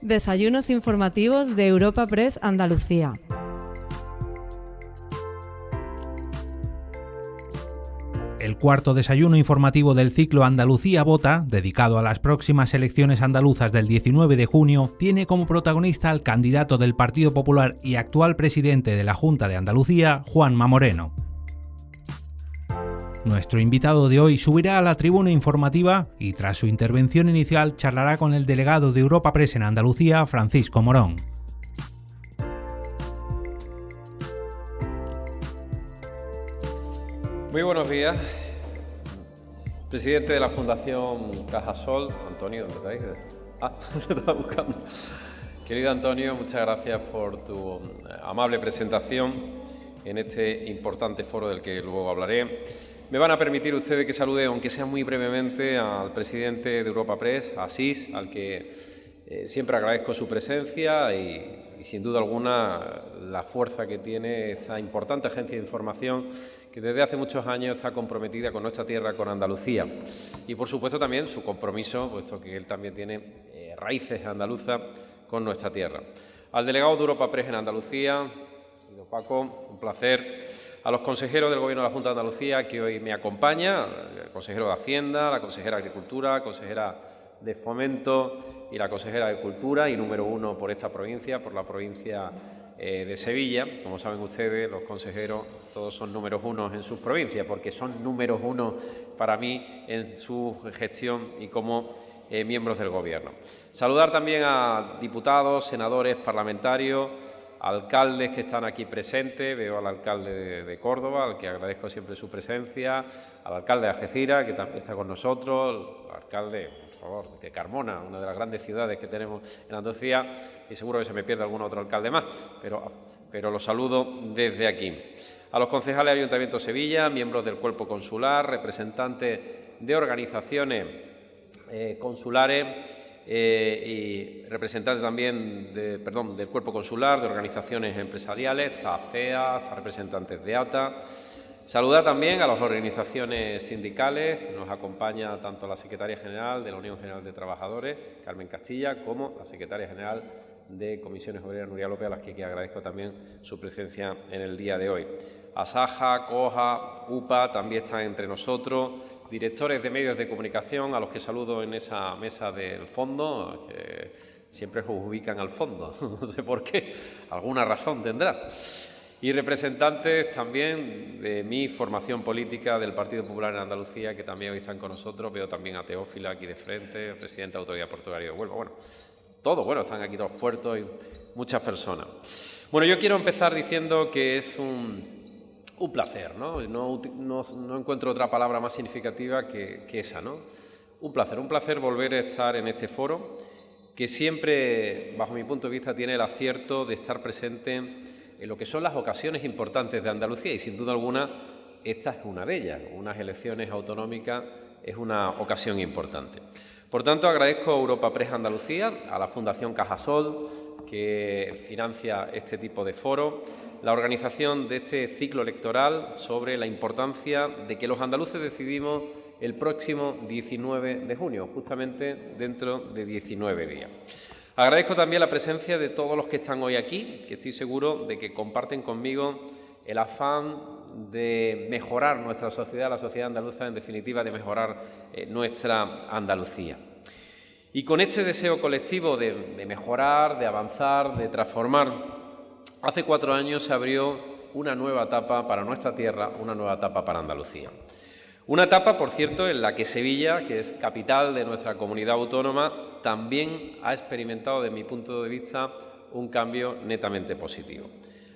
Desayunos informativos de Europa Press Andalucía. El cuarto desayuno informativo del ciclo Andalucía Vota, dedicado a las próximas elecciones andaluzas del 19 de junio, tiene como protagonista al candidato del Partido Popular y actual presidente de la Junta de Andalucía, Juanma Moreno. Nuestro invitado de hoy subirá a la tribuna informativa y tras su intervención inicial charlará con el delegado de Europa Press en Andalucía, Francisco Morón. Muy buenos días. Presidente de la Fundación Cajasol, Antonio, ¿dónde estáis? Te estaba buscando. Querido Antonio, muchas gracias por tu amable presentación en este importante foro del que luego hablaré. Me van a permitir ustedes que salude, aunque sea muy brevemente, al presidente de Europa Press, a Asís, al que siempre agradezco su presencia y sin duda alguna la fuerza que tiene esta importante agencia de información que desde hace muchos años está comprometida con nuestra tierra, con Andalucía. Y por supuesto también su compromiso, puesto que él también tiene raíces andaluzas con nuestra tierra. Al delegado de Europa Press en Andalucía, querido Paco, un placer. A los consejeros del Gobierno de la Junta de Andalucía que hoy me acompaña, el consejero de Hacienda, la consejera de Agricultura, la consejera de Fomento y la consejera de Cultura y número uno por esta provincia, por la provincia de Sevilla. Como saben ustedes, los consejeros todos son números uno en sus provincias porque son números uno para mí en su gestión y como miembros del Gobierno. Saludar también a diputados, senadores, parlamentarios, alcaldes que están aquí presentes. Veo al alcalde de Córdoba, al que agradezco siempre su presencia, al alcalde de Algeciras, que también está con nosotros, al alcalde, por favor, de Carmona, una de las grandes ciudades que tenemos en Andalucía, y seguro que se me pierde algún otro alcalde más, pero los saludo desde aquí. A los concejales del Ayuntamiento de Sevilla, miembros del cuerpo consular, representantes de organizaciones consulares, y representantes también del cuerpo consular, de organizaciones empresariales, está CEA, está representantes de ATA. Saludar también a las organizaciones sindicales, nos acompaña tanto la secretaria general de la Unión General de Trabajadores, Carmen Castilla, como la secretaria general de Comisiones Obreras, Nuria López, a las que agradezco también su presencia en el día de hoy. Asaja, COJA, UPA también están entre nosotros. Directores de medios de comunicación, a los que saludo en esa mesa del fondo, que siempre os ubican al fondo, no sé por qué, alguna razón tendrá. Y representantes también de mi formación política del Partido Popular en Andalucía, que también hoy están con nosotros. Veo también a Teófila aquí de frente, presidente de la Autoridad Portuaria de Huelva. Bueno, están aquí todos puertos y muchas personas. Bueno, yo quiero empezar diciendo que es un placer, ¿no? No encuentro otra palabra más significativa que esa, ¿no? Un placer volver a estar en este foro, que siempre, bajo mi punto de vista, tiene el acierto de estar presente en lo que son las ocasiones importantes de Andalucía, y sin duda alguna esta es una de ellas. Unas elecciones autonómicas es una ocasión importante. Por tanto, agradezco a Europa Press Andalucía, a la Fundación Cajasol, que financia este tipo de foros, la organización de este ciclo electoral sobre la importancia de que los andaluces decidimos el próximo 19 de junio, justamente dentro de 19 días. Agradezco también la presencia de todos los que están hoy aquí, que estoy seguro de que comparten conmigo el afán de mejorar nuestra sociedad, la sociedad andaluza, en definitiva, de mejorar nuestra Andalucía. Y con este deseo colectivo de mejorar, de avanzar, de transformar, hace 4 años se abrió una nueva etapa para nuestra tierra, una nueva etapa para Andalucía. Una etapa, por cierto, en la que Sevilla, que es capital de nuestra comunidad autónoma, también ha experimentado, desde mi punto de vista, un cambio netamente positivo.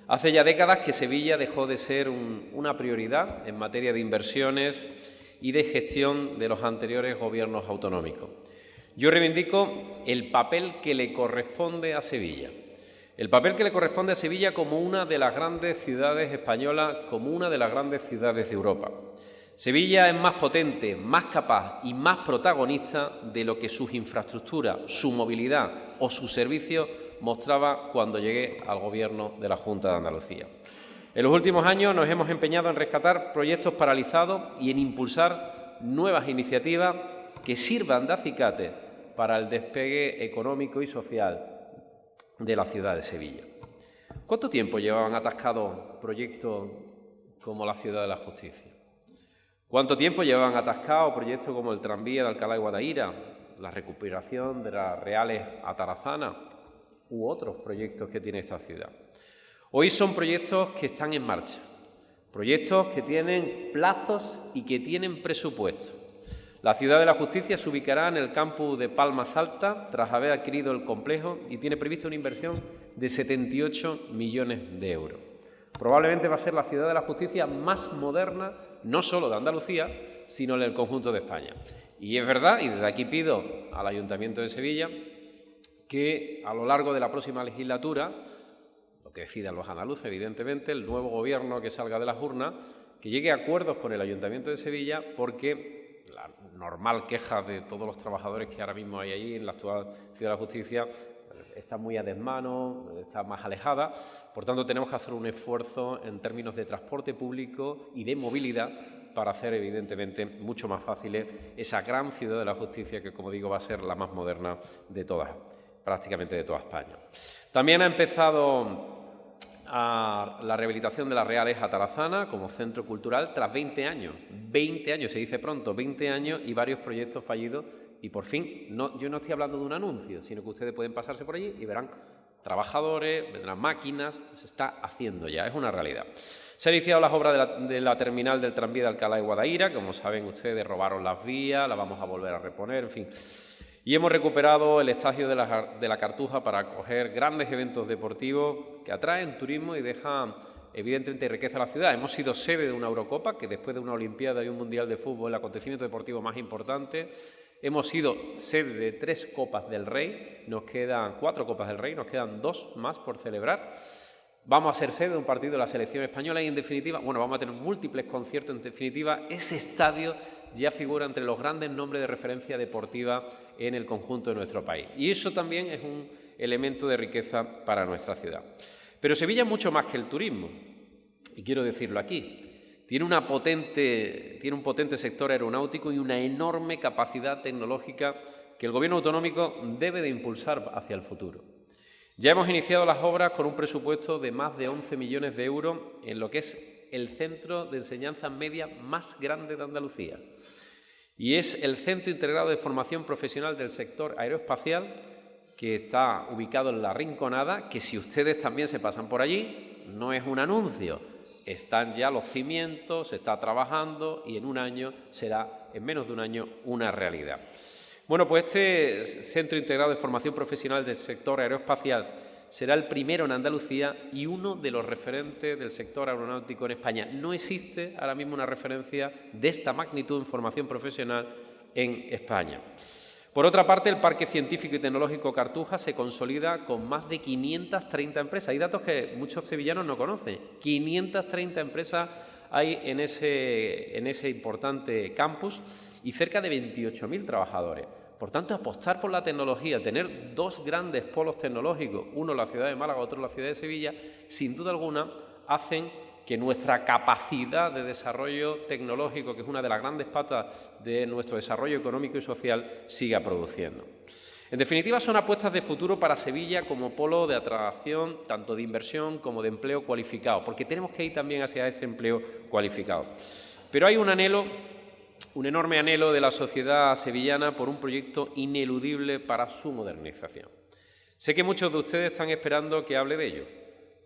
Hace ya décadas que Sevilla dejó de ser una prioridad en materia de inversiones y de gestión de los anteriores gobiernos autonómicos. Yo reivindico el papel que le corresponde a Sevilla. El papel que le corresponde a Sevilla como una de las grandes ciudades españolas, como una de las grandes ciudades de Europa. Sevilla es más potente, más capaz y más protagonista de lo que sus infraestructuras, su movilidad o sus servicios mostraba cuando llegué al Gobierno de la Junta de Andalucía. En los últimos años nos hemos empeñado en rescatar proyectos paralizados y en impulsar nuevas iniciativas que sirvan de acicate para el despegue económico y social de la ciudad de Sevilla. ¿Cuánto tiempo llevaban atascados proyectos como la Ciudad de la Justicia? ¿Cuánto tiempo llevaban atascados proyectos como el tranvía de Alcalá de Guadaira, la recuperación de las Reales a Tarazana u otros proyectos que tiene esta ciudad? Hoy son proyectos que están en marcha, proyectos que tienen plazos y que tienen presupuesto. La Ciudad de la Justicia se ubicará en el campus de Palmas Alta tras haber adquirido el complejo y tiene prevista una inversión de 78 millones de euros. Probablemente va a ser la Ciudad de la Justicia más moderna, no solo de Andalucía, sino del conjunto de España. Y es verdad, y desde aquí pido al Ayuntamiento de Sevilla que a lo largo de la próxima legislatura, lo que decidan los andaluces, evidentemente, el nuevo gobierno que salga de las urnas, que llegue a acuerdos con el Ayuntamiento de Sevilla, porque la normal queja de todos los trabajadores que ahora mismo hay allí en la actual Ciudad de la Justicia está muy a desmano, está más alejada. Por tanto, tenemos que hacer un esfuerzo en términos de transporte público y de movilidad para hacer, evidentemente, mucho más fácil esa gran Ciudad de la Justicia que, como digo, va a ser la más moderna de todas, prácticamente de toda España. También ha empezado la rehabilitación de las Reales a Tarazana como centro cultural tras 20 años. 20 años, se dice pronto, 20 años y varios proyectos fallidos. Y por fin, yo no estoy hablando de un anuncio, sino que ustedes pueden pasarse por allí y verán trabajadores, vendrán máquinas, se está haciendo ya, es una realidad. Se han iniciado las obras de la terminal del tranvía de Alcalá de Guadaira, como saben ustedes, robaron las vías, las vamos a volver a reponer, en fin. Y hemos recuperado el estadio de la Cartuja para acoger grandes eventos deportivos que atraen turismo y dejan, evidentemente, riqueza a la ciudad. Hemos sido sede de una Eurocopa, que después de una Olimpiada y un Mundial de Fútbol, el acontecimiento deportivo más importante. Hemos sido sede de 3 Copas del Rey, nos quedan 4 Copas del Rey, nos quedan 2 más por celebrar. Vamos a ser sede de un partido de la selección española y, en definitiva, vamos a tener múltiples conciertos. En definitiva, ese estadio ya figura entre los grandes nombres de referencia deportiva en el conjunto de nuestro país. Y eso también es un elemento de riqueza para nuestra ciudad. Pero Sevilla es mucho más que el turismo, y quiero decirlo aquí. Tiene un potente sector aeronáutico y una enorme capacidad tecnológica que el Gobierno autonómico debe de impulsar hacia el futuro. Ya hemos iniciado las obras con un presupuesto de más de 11 millones de euros en lo que es el centro de enseñanza media más grande de Andalucía. Y es el Centro Integrado de Formación Profesional del Sector Aeroespacial, que está ubicado en La Rinconada, que si ustedes también se pasan por allí, no es un anuncio. Están ya los cimientos, se está trabajando y en menos de un año, una realidad. Bueno, pues este Centro Integrado de Formación Profesional del Sector Aeroespacial será el primero en Andalucía y uno de los referentes del sector aeronáutico en España. No existe ahora mismo una referencia de esta magnitud en formación profesional en España. Por otra parte, el Parque Científico y Tecnológico Cartuja se consolida con más de 530 empresas. Hay datos que muchos sevillanos no conocen. 530 empresas hay en ese importante campus y cerca de 28.000 trabajadores. Por tanto, apostar por la tecnología, tener 2 grandes polos tecnológicos, uno en la ciudad de Málaga, otro en la ciudad de Sevilla, sin duda alguna hacen que nuestra capacidad de desarrollo tecnológico, que es una de las grandes patas de nuestro desarrollo económico y social, siga produciendo. En definitiva, son apuestas de futuro para Sevilla como polo de atracción, tanto de inversión como de empleo cualificado, porque tenemos que ir también hacia ese empleo cualificado. Pero hay un enorme anhelo de la sociedad sevillana por un proyecto ineludible para su modernización. Sé que muchos de ustedes están esperando que hable de ello.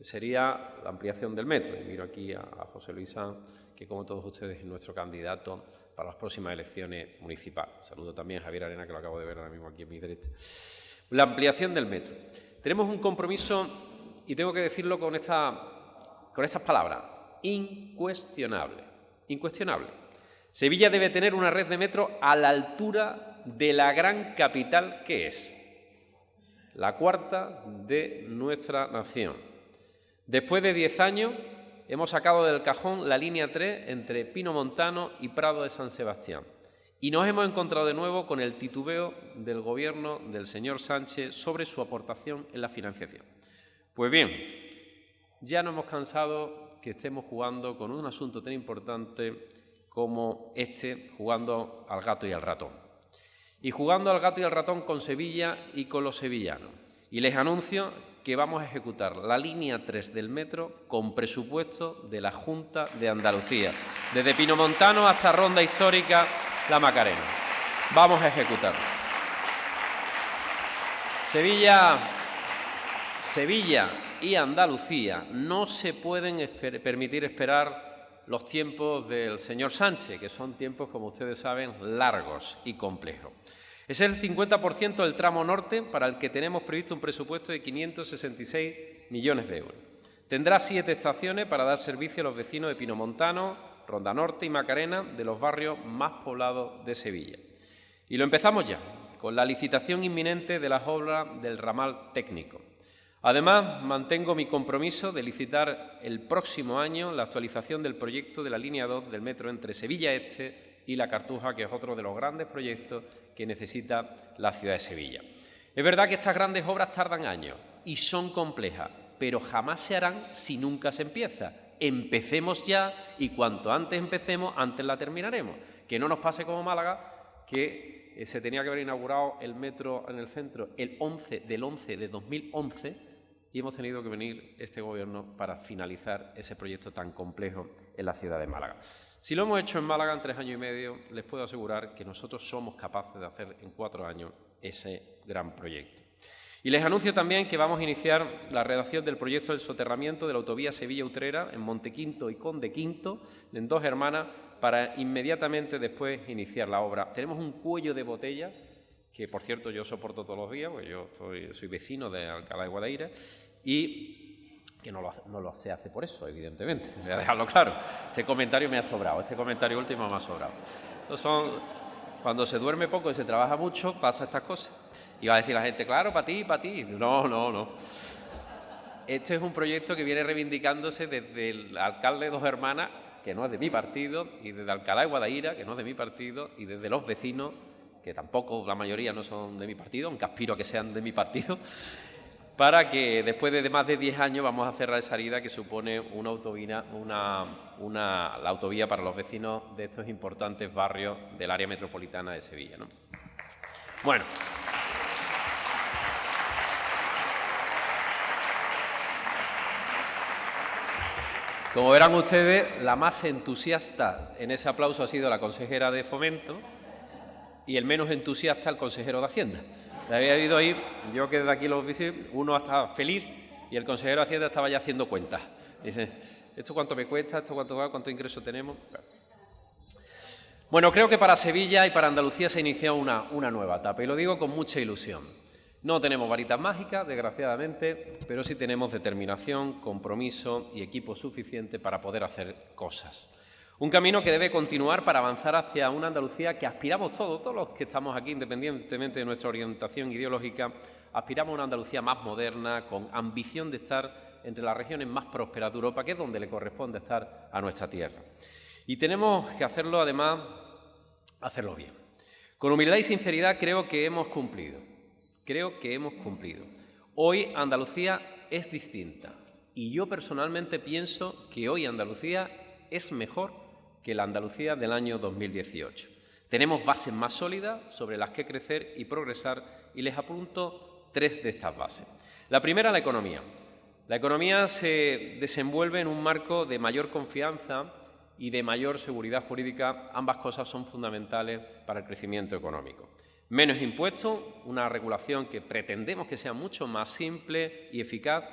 Sería la ampliación del metro. Y miro aquí a José Luis Sanz, que como todos ustedes es nuestro candidato para las próximas elecciones municipales. Saludo también a Javier Arena, que lo acabo de ver ahora mismo aquí a mi derecha. La ampliación del metro. Tenemos un compromiso, y tengo que decirlo con estas palabras, incuestionable. Incuestionable. Sevilla debe tener una red de metro a la altura de la gran capital que es, la cuarta de nuestra nación. Después de 10 años, hemos sacado del cajón la línea 3 entre Pino Montano y Prado de San Sebastián. Y nos hemos encontrado de nuevo con el titubeo del Gobierno del señor Sánchez sobre su aportación en la financiación. Pues bien, ya no hemos cansado que estemos jugando con un asunto tan importante como jugando al gato y al ratón. Y jugando al gato y al ratón con Sevilla y con los sevillanos. Y les anuncio que vamos a ejecutar la línea 3 del metro con presupuesto de la Junta de Andalucía, desde Pinomontano hasta Ronda Histórica La Macarena. Vamos a ejecutarlo. Sevilla y Andalucía no se pueden permitir esperar los tiempos del señor Sánchez, que son tiempos, como ustedes saben, largos y complejos. Es el 50% del tramo norte para el que tenemos previsto un presupuesto de 566 millones de euros. Tendrá 7 estaciones para dar servicio a los vecinos de Pinomontano, Ronda Norte y Macarena, de los barrios más poblados de Sevilla. Y lo empezamos ya, con la licitación inminente de las obras del ramal técnico. Además, mantengo mi compromiso de licitar el próximo año la actualización del proyecto de la línea 2 del metro entre Sevilla Este y La Cartuja, que es otro de los grandes proyectos que necesita la ciudad de Sevilla. Es verdad que estas grandes obras tardan años y son complejas, pero jamás se harán si nunca se empieza. Empecemos ya y cuanto antes empecemos, antes la terminaremos. Que no nos pase como Málaga, que se tenía que haber inaugurado el metro en el centro el 11 del 11 de 2011 y hemos tenido que venir este Gobierno para finalizar ese proyecto tan complejo en la ciudad de Málaga. Si lo hemos hecho en Málaga en 3 años y medio, les puedo asegurar que nosotros somos capaces de hacer en 4 años ese gran proyecto. Y les anuncio también que vamos a iniciar la redacción del proyecto del soterramiento de la autovía Sevilla-Utrera en Montequinto y Conde Quinto, en Dos Hermanas, para inmediatamente después iniciar la obra. Tenemos un cuello de botella que, por cierto, yo soporto todos los días, porque yo soy vecino de Alcalá de Guadaira, y que no lo se hace por eso, evidentemente, voy a dejarlo claro. Este comentario me ha sobrado, este comentario último me ha sobrado. Cuando se duerme poco y se trabaja mucho, pasa estas cosas. Y va a decir la gente, claro, para ti. No. Este es un proyecto que viene reivindicándose desde el alcalde de Dos Hermanas, que no es de mi partido, y desde Alcalá de Guadaira, que no es de mi partido, y desde los vecinos, que tampoco la mayoría no son de mi partido, aunque aspiro a que sean de mi partido, para que después de más de 10 años vamos a cerrar esa herida que supone la autovía para los vecinos de estos importantes barrios del área metropolitana de Sevilla, ¿no? Bueno. Como verán ustedes, la más entusiasta en ese aplauso ha sido la consejera de Fomento y el menos entusiasta el consejero de Hacienda. Le había ido ahí, yo que desde aquí los vi, uno estaba feliz y el consejero de Hacienda estaba ya haciendo cuentas. Dice, ¿esto cuánto me cuesta? ¿Esto cuánto va? ¿Cuánto ingreso tenemos? Bueno, creo que para Sevilla y para Andalucía se ha iniciado una nueva etapa y lo digo con mucha ilusión. No tenemos varitas mágicas, desgraciadamente, pero sí tenemos determinación, compromiso y equipo suficiente para poder hacer cosas. Un camino que debe continuar para avanzar hacia una Andalucía que aspiramos todos los que estamos aquí, independientemente de nuestra orientación ideológica, aspiramos a una Andalucía más moderna, con ambición de estar entre las regiones más prósperas de Europa, que es donde le corresponde estar a nuestra tierra. Y tenemos que hacerlo, además, hacerlo bien. Con humildad y sinceridad creo que hemos cumplido. Hoy Andalucía es distinta y yo personalmente pienso que hoy Andalucía es mejor que la Andalucía del año 2018. Tenemos bases más sólidas sobre las que crecer y progresar y les apunto 3 de estas bases. La primera, la economía. La economía se desenvuelve en un marco de mayor confianza y de mayor seguridad jurídica. Ambas cosas son fundamentales para el crecimiento económico. Menos impuestos, una regulación que pretendemos que sea mucho más simple y eficaz,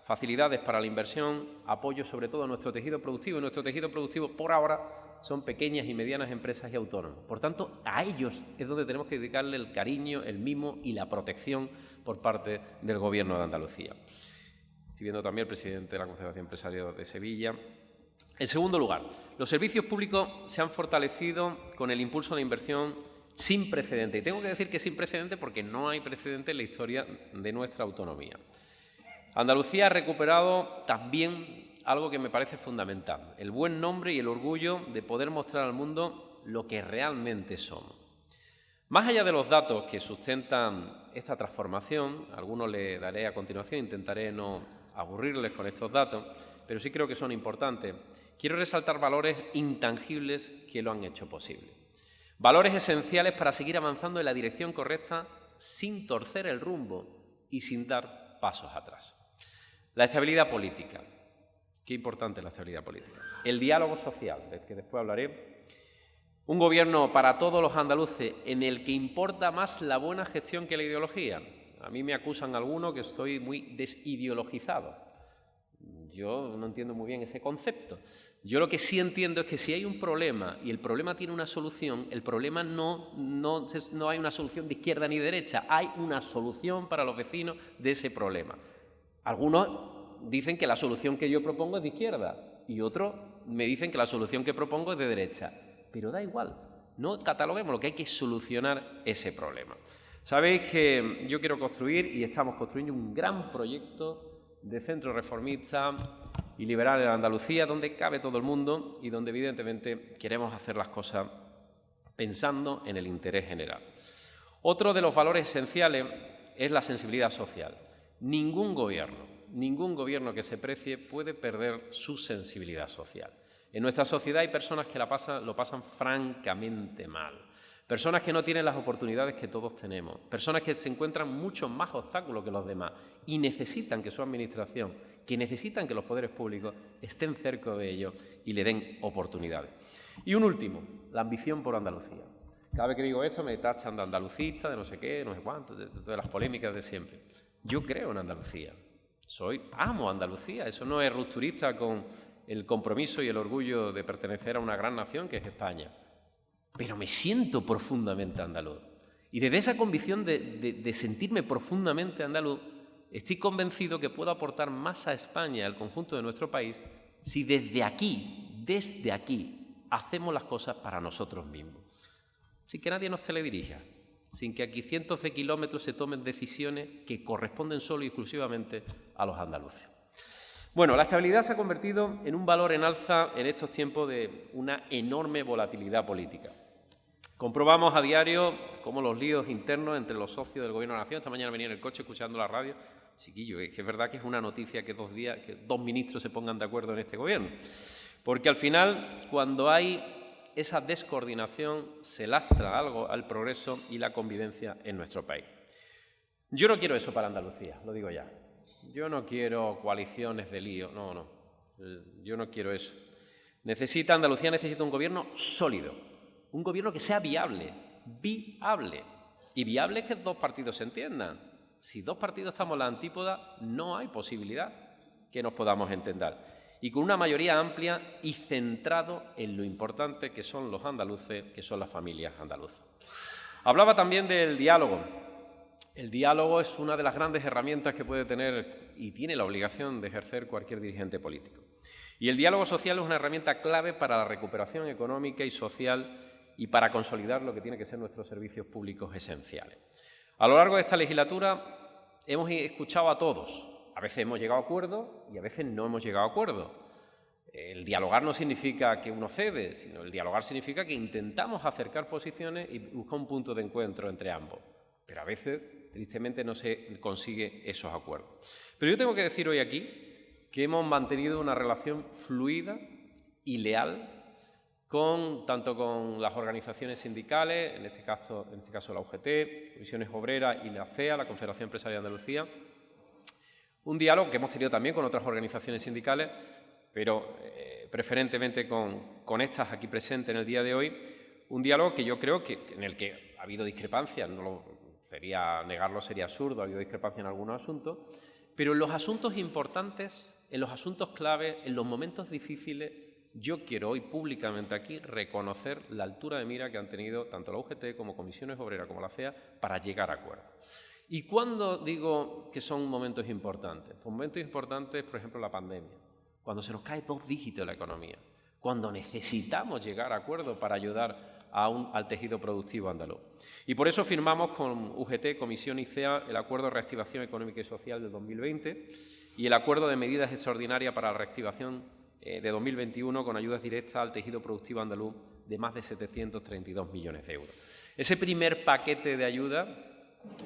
facilidades para la inversión, apoyo sobre todo a nuestro tejido productivo. Y nuestro tejido productivo, por ahora, son pequeñas y medianas empresas y autónomos. Por tanto, a ellos es donde tenemos que dedicarle el cariño, el mimo y la protección por parte del Gobierno de Andalucía. Estoy viendo también el presidente de la Confederación Empresaria de Sevilla. En segundo lugar, los servicios públicos se han fortalecido con el impulso de inversión sin precedente. Y tengo que decir que sin precedente porque no hay precedente en la historia de nuestra autonomía. Andalucía ha recuperado también algo que me parece fundamental, el buen nombre y el orgullo de poder mostrar al mundo lo que realmente somos. Más allá de los datos que sustentan esta transformación, algunos le daré a continuación, intentaré no aburrirles con estos datos, pero sí creo que son importantes. Quiero resaltar valores intangibles que lo han hecho posible. Valores esenciales para seguir avanzando en la dirección correcta sin torcer el rumbo y sin dar pasos atrás. La estabilidad política. Qué importante es la estabilidad política. El diálogo social, del que después hablaré. Un gobierno para todos los andaluces en el que importa más la buena gestión que la ideología. A mí me acusan algunos que estoy muy desideologizado. Yo no entiendo muy bien ese concepto. Yo lo que sí entiendo es que si hay un problema y el problema tiene una solución, el problema no hay una solución de izquierda ni de derecha, hay una solución para los vecinos de ese problema. Algunos dicen que la solución que yo propongo es de izquierda y otros me dicen que la solución que propongo es de derecha. Pero da igual, no cataloguemos, lo que hay que solucionar ese problema. Sabéis que yo quiero construir y estamos construyendo un gran proyecto de centro reformista y liberal en Andalucía, donde cabe todo el mundo y donde evidentemente queremos hacer las cosas pensando en el interés general. Otro de los valores esenciales es la sensibilidad social. Ningún gobierno que se precie puede perder su sensibilidad social. En nuestra sociedad hay personas que lo pasan francamente mal, personas que no tienen las oportunidades que todos tenemos, personas que se encuentran muchos más obstáculos que los demás y necesitan que su administración, que necesitan que los poderes públicos estén cerca de ellos y le den oportunidades. Y un último, la ambición por Andalucía. Cada vez que digo esto me tachan de andalucista, de no sé qué, no sé cuánto, de las polémicas de siempre. Yo creo en Andalucía, amo Andalucía, eso no es rupturista con el compromiso y el orgullo de pertenecer a una gran nación que es España. Pero me siento profundamente andaluz. Y desde esa convicción de sentirme profundamente andaluz, estoy convencido que puedo aportar más a España y al conjunto de nuestro país si desde aquí, hacemos las cosas para nosotros mismos. Sin que nadie nos teledirija, sin que aquí cientos de kilómetros se tomen decisiones que corresponden solo y exclusivamente a los andaluces. Bueno, la estabilidad se ha convertido en un valor en alza en estos tiempos de una enorme volatilidad política. Comprobamos a diario cómo los líos internos entre los socios del Gobierno de la Nación, esta mañana venía en el coche escuchando la radio, chiquillo, es que es verdad que es una noticia que dos ministros se pongan de acuerdo en este Gobierno, porque al final, cuando hay esa descoordinación, se lastra algo al progreso y la convivencia en nuestro país. Yo no quiero eso para Andalucía, lo digo ya. Yo no quiero coaliciones de lío, no. Yo no quiero eso. Andalucía necesita un gobierno sólido, un gobierno que sea viable. Y viable es que dos partidos se entiendan. Si dos partidos estamos en la antípoda, no hay posibilidad que nos podamos entender. Y con una mayoría amplia y centrado en lo importante que son los andaluces, que son las familias andaluzas. Hablaba también del diálogo. El diálogo es una de las grandes herramientas que puede tener y tiene la obligación de ejercer cualquier dirigente político. Y el diálogo social es una herramienta clave para la recuperación económica y social y para consolidar lo que tiene que ser nuestros servicios públicos esenciales. A lo largo de esta legislatura hemos escuchado a todos. A veces hemos llegado a acuerdos y a veces no hemos llegado a acuerdos. El dialogar no significa que uno cede, sino el dialogar significa que intentamos acercar posiciones y buscar un punto de encuentro entre ambos. Pero a veces, tristemente, no se consigue esos acuerdos. Pero yo tengo que decir hoy aquí que hemos mantenido una relación fluida y leal tanto con las organizaciones sindicales, en este caso la UGT, Comisiones Obreras y la CEA, la Confederación Empresarial de Andalucía. Un diálogo que hemos tenido también con otras organizaciones sindicales, pero preferentemente con estas aquí presentes en el día de hoy. Un diálogo que yo creo que en el que ha habido discrepancias, negarlo sería absurdo, ha habido discrepancia en algunos asuntos, pero en los asuntos importantes, en los asuntos clave, en los momentos difíciles, yo quiero hoy públicamente aquí reconocer la altura de mira que han tenido tanto la UGT como Comisiones Obreras como la CEA para llegar a acuerdos. ¿Y cuándo digo que son momentos importantes? Pues momentos importantes, por ejemplo, la pandemia, cuando se nos cae 2 dígitos la economía, cuando necesitamos llegar a acuerdos para ayudar al tejido productivo andaluz. Y por eso firmamos con UGT, Comisión y CEA el Acuerdo de Reactivación Económica y Social del 2020 y el Acuerdo de Medidas Extraordinarias para la Reactivación de 2021 con ayudas directas al tejido productivo andaluz de más de 732 millones de euros. Ese primer paquete de ayuda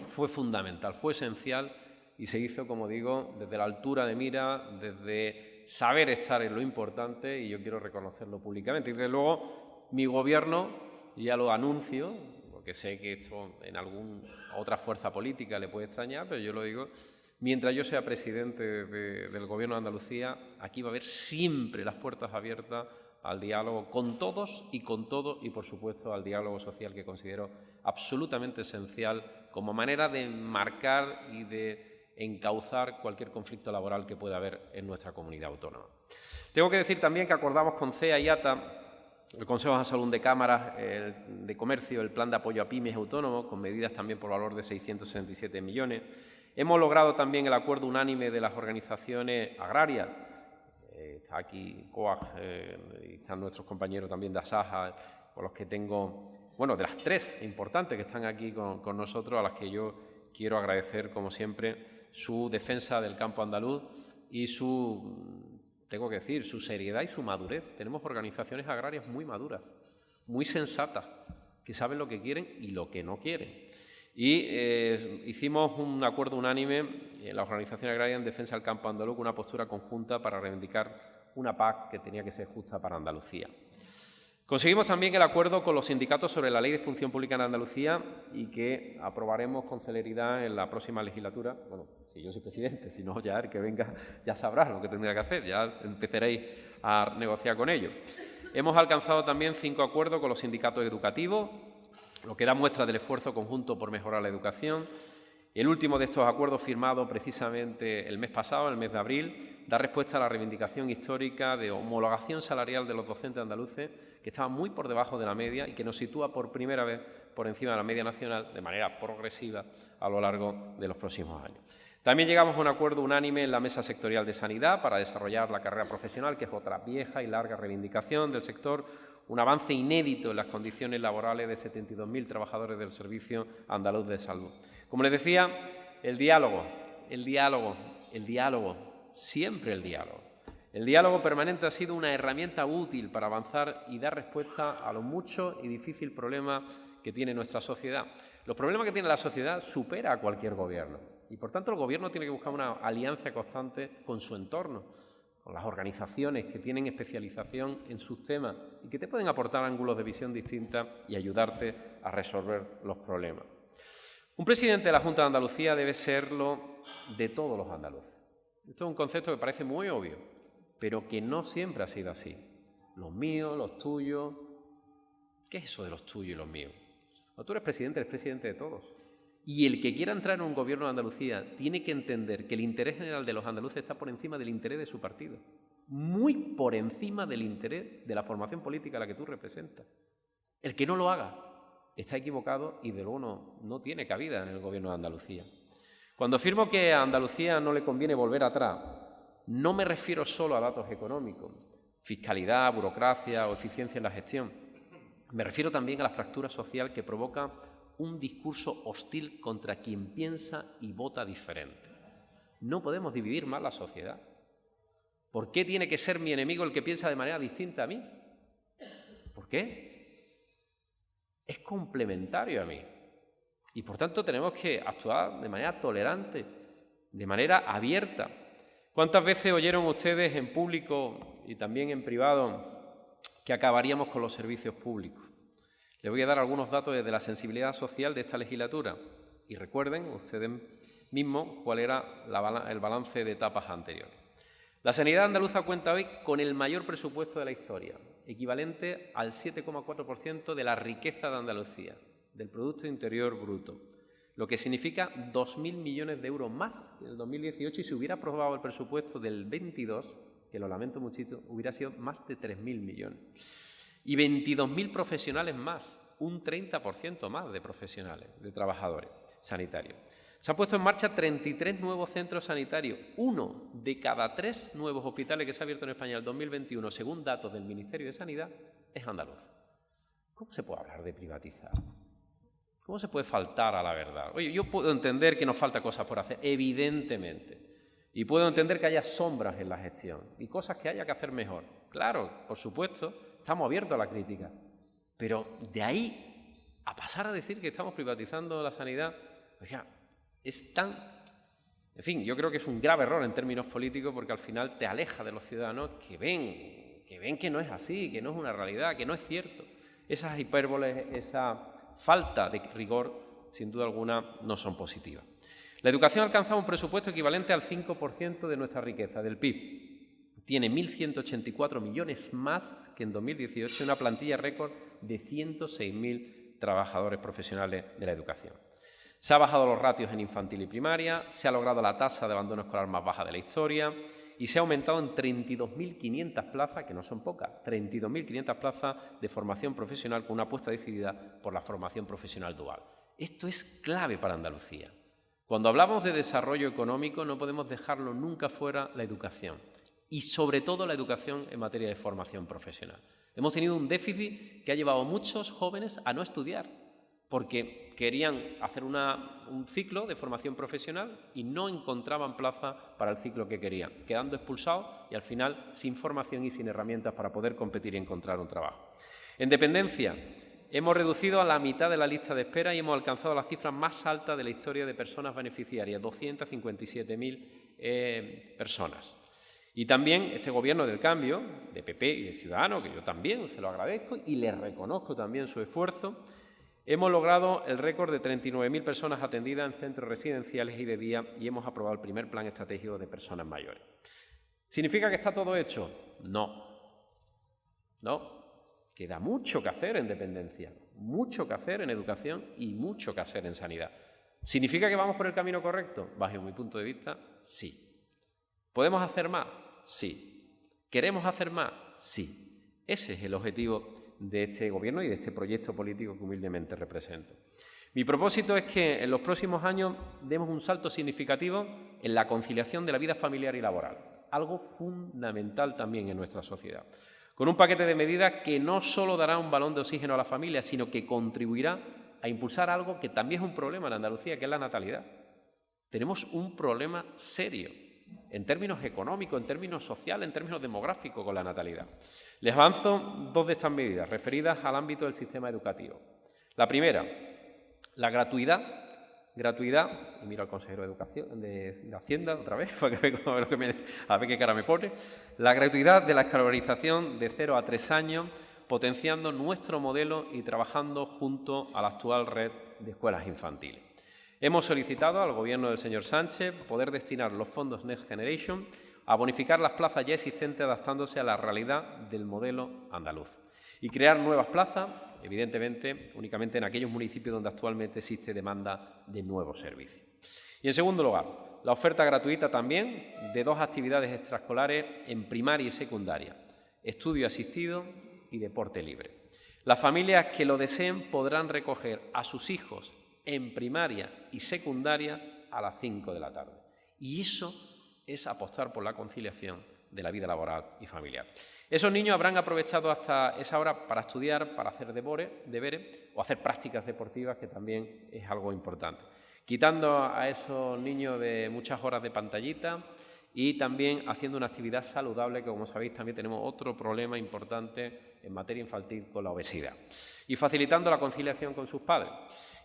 fue fundamental, fue esencial y se hizo, como digo, desde la altura de mira, desde saber estar en lo importante y yo quiero reconocerlo públicamente. Y desde luego mi Gobierno, ya lo anuncio, porque sé que esto en alguna otra fuerza política le puede extrañar, pero yo lo digo, Mientras yo sea presidente del Gobierno de Andalucía, aquí va a haber siempre las puertas abiertas al diálogo con todos y con todo y, por supuesto, al diálogo social, que considero absolutamente esencial como manera de marcar y de encauzar cualquier conflicto laboral que pueda haber en nuestra comunidad autónoma. Tengo que decir también que acordamos con CEA y ATA, el Consejo de Salud de Cámaras de Comercio, el Plan de Apoyo a Pymes Autónomos, con medidas también por valor de 667 millones. Hemos logrado también el acuerdo unánime de las organizaciones agrarias. Está aquí COAG, y están nuestros compañeros también de ASAJA, con los que tengo, bueno, de las tres importantes que están aquí con nosotros, a las que yo quiero agradecer, como siempre, su defensa del campo andaluz y tengo que decir, su seriedad y su madurez. Tenemos organizaciones agrarias muy maduras, muy sensatas, que saben lo que quieren y lo que no quieren. Y hicimos un acuerdo unánime en la organización agraria en defensa del campo andaluz, con una postura conjunta para reivindicar una PAC que tenía que ser justa para Andalucía. Conseguimos también el acuerdo con los sindicatos sobre la Ley de Función Pública en Andalucía y que aprobaremos con celeridad en la próxima legislatura. Bueno, si yo soy presidente, si no, ya el que venga ya sabrá lo que tendría que hacer, ya empezaréis a negociar con ellos. Hemos alcanzado también 5 acuerdos con los sindicatos educativos, lo que da muestra del esfuerzo conjunto por mejorar la educación. El último de estos acuerdos, firmado precisamente el mes pasado, el mes de abril, da respuesta a la reivindicación histórica de homologación salarial de los docentes andaluces, que estaba muy por debajo de la media y que nos sitúa por primera vez por encima de la media nacional de manera progresiva a lo largo de los próximos años. También llegamos a un acuerdo unánime en la Mesa Sectorial de Sanidad para desarrollar la carrera profesional, que es otra vieja y larga reivindicación del sector, un avance inédito en las condiciones laborales de 72.000 trabajadores del Servicio Andaluz de Salud. Como les decía, el diálogo, siempre el diálogo. El diálogo permanente ha sido una herramienta útil para avanzar y dar respuesta a los muchos y difíciles problemas que tiene nuestra sociedad. Los problemas que tiene la sociedad supera a cualquier gobierno y, por tanto, el gobierno tiene que buscar una alianza constante con su entorno, con las organizaciones que tienen especialización en sus temas y que te pueden aportar ángulos de visión distintas y ayudarte a resolver los problemas. Un presidente de la Junta de Andalucía debe serlo de todos los andaluces. Esto es un concepto que parece muy obvio, pero que no siempre ha sido así. Los míos, los tuyos. ¿Qué es eso de los tuyos y los míos? Cuando tú eres presidente de todos. Y el que quiera entrar en un gobierno de Andalucía tiene que entender que el interés general de los andaluces está por encima del interés de su partido. Muy por encima del interés de la formación política a la que tú representas. El que no lo haga está equivocado y de luego no tiene cabida en el gobierno de Andalucía. Cuando afirmo que a Andalucía no le conviene volver atrás, no me refiero solo a datos económicos, fiscalidad, burocracia o eficiencia en la gestión. Me refiero también a la fractura social que provoca un discurso hostil contra quien piensa y vota diferente. No podemos dividir más la sociedad. ¿Por qué tiene que ser mi enemigo el que piensa de manera distinta a mí? ¿Por qué? Es complementario a mí. Y, por tanto, tenemos que actuar de manera tolerante, de manera abierta. ¿Cuántas veces oyeron ustedes en público y también en privado que acabaríamos con los servicios públicos? Les voy a dar algunos datos de la sensibilidad social de esta legislatura y recuerden ustedes mismos cuál era el balance de etapas anteriores. La sanidad andaluza cuenta hoy con el mayor presupuesto de la historia, equivalente al 7,4% de la riqueza de Andalucía, del Producto Interior Bruto, lo que significa 2.000 millones de euros más que en el 2018, y si hubiera aprobado el presupuesto del 22, que lo lamento muchito, hubiera sido más de 3.000 millones. Y 22.000 profesionales más, un 30% más de profesionales, de trabajadores sanitarios. Se han puesto en marcha 33 nuevos centros sanitarios. 1 de cada 3 nuevos hospitales que se ha abierto en España en el 2021, según datos del Ministerio de Sanidad, es andaluz. ¿Cómo se puede hablar de privatizar? ¿Cómo se puede faltar a la verdad? Oye, yo puedo entender que nos falta cosas por hacer, evidentemente. Y puedo entender que haya sombras en la gestión y cosas que haya que hacer mejor. Claro, por supuesto, estamos abiertos a la crítica. Pero de ahí a pasar a decir que estamos privatizando la sanidad, oiga, es tan... En fin, yo creo que es un grave error en términos políticos porque al final te aleja de los ciudadanos que ven que no es así, que no es una realidad, que no es cierto. Esas hipérboles, esa falta de rigor, sin duda alguna, no son positivas. La educación ha alcanzado un presupuesto equivalente al 5% de nuestra riqueza, del PIB. Tiene 1.184 millones más que en 2018, una plantilla récord de 106.000 trabajadores profesionales de la educación. Se han bajado los ratios en infantil y primaria, se ha logrado la tasa de abandono escolar más baja de la historia y se ha aumentado en 32.500 plazas, que no son pocas, 32.500 plazas de formación profesional con una apuesta decidida por la formación profesional dual. Esto es clave para Andalucía. Cuando hablamos de desarrollo económico no podemos dejarlo nunca fuera la educación y sobre todo la educación en materia de formación profesional. Hemos tenido un déficit que ha llevado a muchos jóvenes a no estudiar porque querían hacer un ciclo de formación profesional y no encontraban plaza para el ciclo que querían, quedando expulsados y al final sin formación y sin herramientas para poder competir y encontrar un trabajo. En dependencia, hemos reducido a la mitad de la lista de espera y hemos alcanzado la cifra más alta de la historia de personas beneficiarias, 257.000 personas. Y también este Gobierno del Cambio, de PP y de Ciudadanos, que yo también se lo agradezco y les reconozco también su esfuerzo, hemos logrado el récord de 39.000 personas atendidas en centros residenciales y de día y hemos aprobado el primer plan estratégico de personas mayores. ¿Significa que está todo hecho? No. No. Queda mucho que hacer en dependencia, mucho que hacer en educación y mucho que hacer en sanidad. ¿Significa que vamos por el camino correcto? Bajo mi punto de vista, sí. ¿Podemos hacer más? Sí. ¿Queremos hacer más? Sí. Ese es el objetivo de este Gobierno y de este proyecto político que humildemente represento. Mi propósito es que en los próximos años demos un salto significativo en la conciliación de la vida familiar y laboral, algo fundamental también en nuestra sociedad, con un paquete de medidas que no solo dará un balón de oxígeno a la familia, sino que contribuirá a impulsar algo que también es un problema en Andalucía, que es la natalidad. Tenemos un problema serio en términos económicos, en términos sociales, en términos demográficos con la natalidad. Les avanzo dos de estas medidas referidas al ámbito del sistema educativo. La primera, la gratuidad, y miro al consejero de Educación, de Hacienda otra vez, para que vea a ver qué cara me pone, la gratuidad de la escolarización de 0 a 3 años, potenciando nuestro modelo y trabajando junto a la actual red de escuelas infantiles. Hemos solicitado al Gobierno del señor Sánchez poder destinar los fondos Next Generation a bonificar las plazas ya existentes adaptándose a la realidad del modelo andaluz y crear nuevas plazas, evidentemente, únicamente en aquellos municipios donde actualmente existe demanda de nuevos servicios. Y, en segundo lugar, la oferta gratuita también de 2 actividades extraescolares en primaria y secundaria, estudio asistido y deporte libre. Las familias que lo deseen podrán recoger a sus hijos en primaria y secundaria a las 5 de la tarde. Y eso es apostar por la conciliación de la vida laboral y familiar. Esos niños habrán aprovechado hasta esa hora para estudiar, para hacer deberes o hacer prácticas deportivas, que también es algo importante. Quitando a esos niños de muchas horas de pantallita y también haciendo una actividad saludable, que como sabéis también tenemos otro problema importante en materia infantil con la obesidad. Y facilitando la conciliación con sus padres.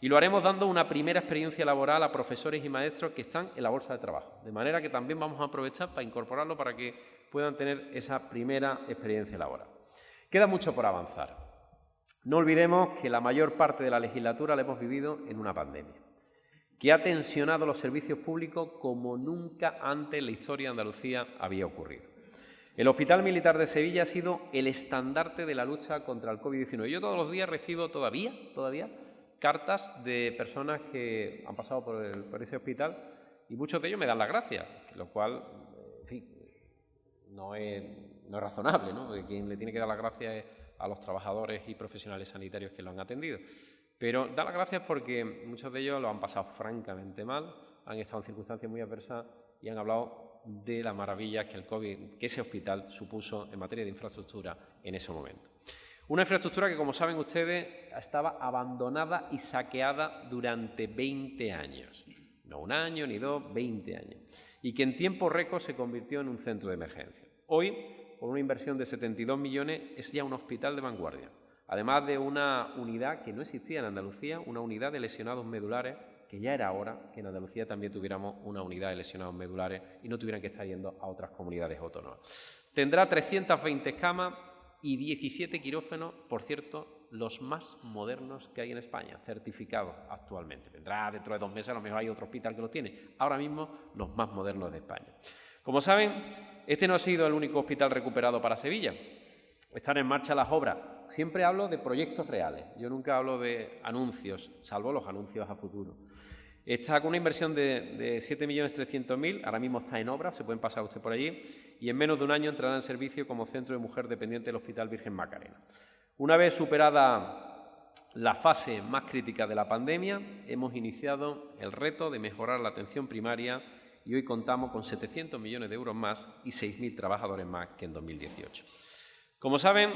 Y lo haremos dando una primera experiencia laboral a profesores y maestros que están en la bolsa de trabajo. De manera que también vamos a aprovechar para incorporarlo para que puedan tener esa primera experiencia laboral. Queda mucho por avanzar. No olvidemos que la mayor parte de la legislatura la hemos vivido en una pandemia, que ha tensionado los servicios públicos como nunca antes en la historia de Andalucía había ocurrido. El Hospital Militar de Sevilla ha sido el estandarte de la lucha contra el COVID-19. Yo todos los días recibo todavía cartas de personas que han pasado por ese hospital y muchos de ellos me dan las gracias, lo cual, en fin, no es razonable, ¿no? Porque quien le tiene que dar las gracias es a los trabajadores y profesionales sanitarios que lo han atendido. Pero da las gracias porque muchos de ellos lo han pasado francamente mal, han estado en circunstancias muy adversas y han hablado de las maravillas que el COVID, que ese hospital supuso en materia de infraestructura en ese momento. Una infraestructura que, como saben ustedes, estaba abandonada y saqueada durante 20 años. No un año ni dos, 20 años. Y que en tiempo récord se convirtió en un centro de emergencia. Hoy, con una inversión de 72 millones, es ya un hospital de vanguardia. Además de una unidad que no existía en Andalucía, una unidad de lesionados medulares, que ya era hora que en Andalucía también tuviéramos una unidad de lesionados medulares y no tuvieran que estar yendo a otras comunidades autónomas. Tendrá 320 camas y 17 quirófanos, por cierto, los más modernos que hay en España, certificados actualmente. Vendrá dentro de 2 meses, a lo mejor hay otro hospital que lo tiene. Ahora mismo, los más modernos de España. Como saben, este no ha sido el único hospital recuperado para Sevilla. Están en marcha las obras. Siempre hablo de proyectos reales. Yo nunca hablo de anuncios, salvo los anuncios a futuro. Está con una inversión de 7.300.000, ahora mismo está en obra, se pueden pasar usted por allí, y en menos de un año entrará en servicio como centro de mujer dependiente del Hospital Virgen Macarena. Una vez superada la fase más crítica de la pandemia, hemos iniciado el reto de mejorar la atención primaria y hoy contamos con 700 millones de euros más y 6.000 trabajadores más que en 2018. Como saben,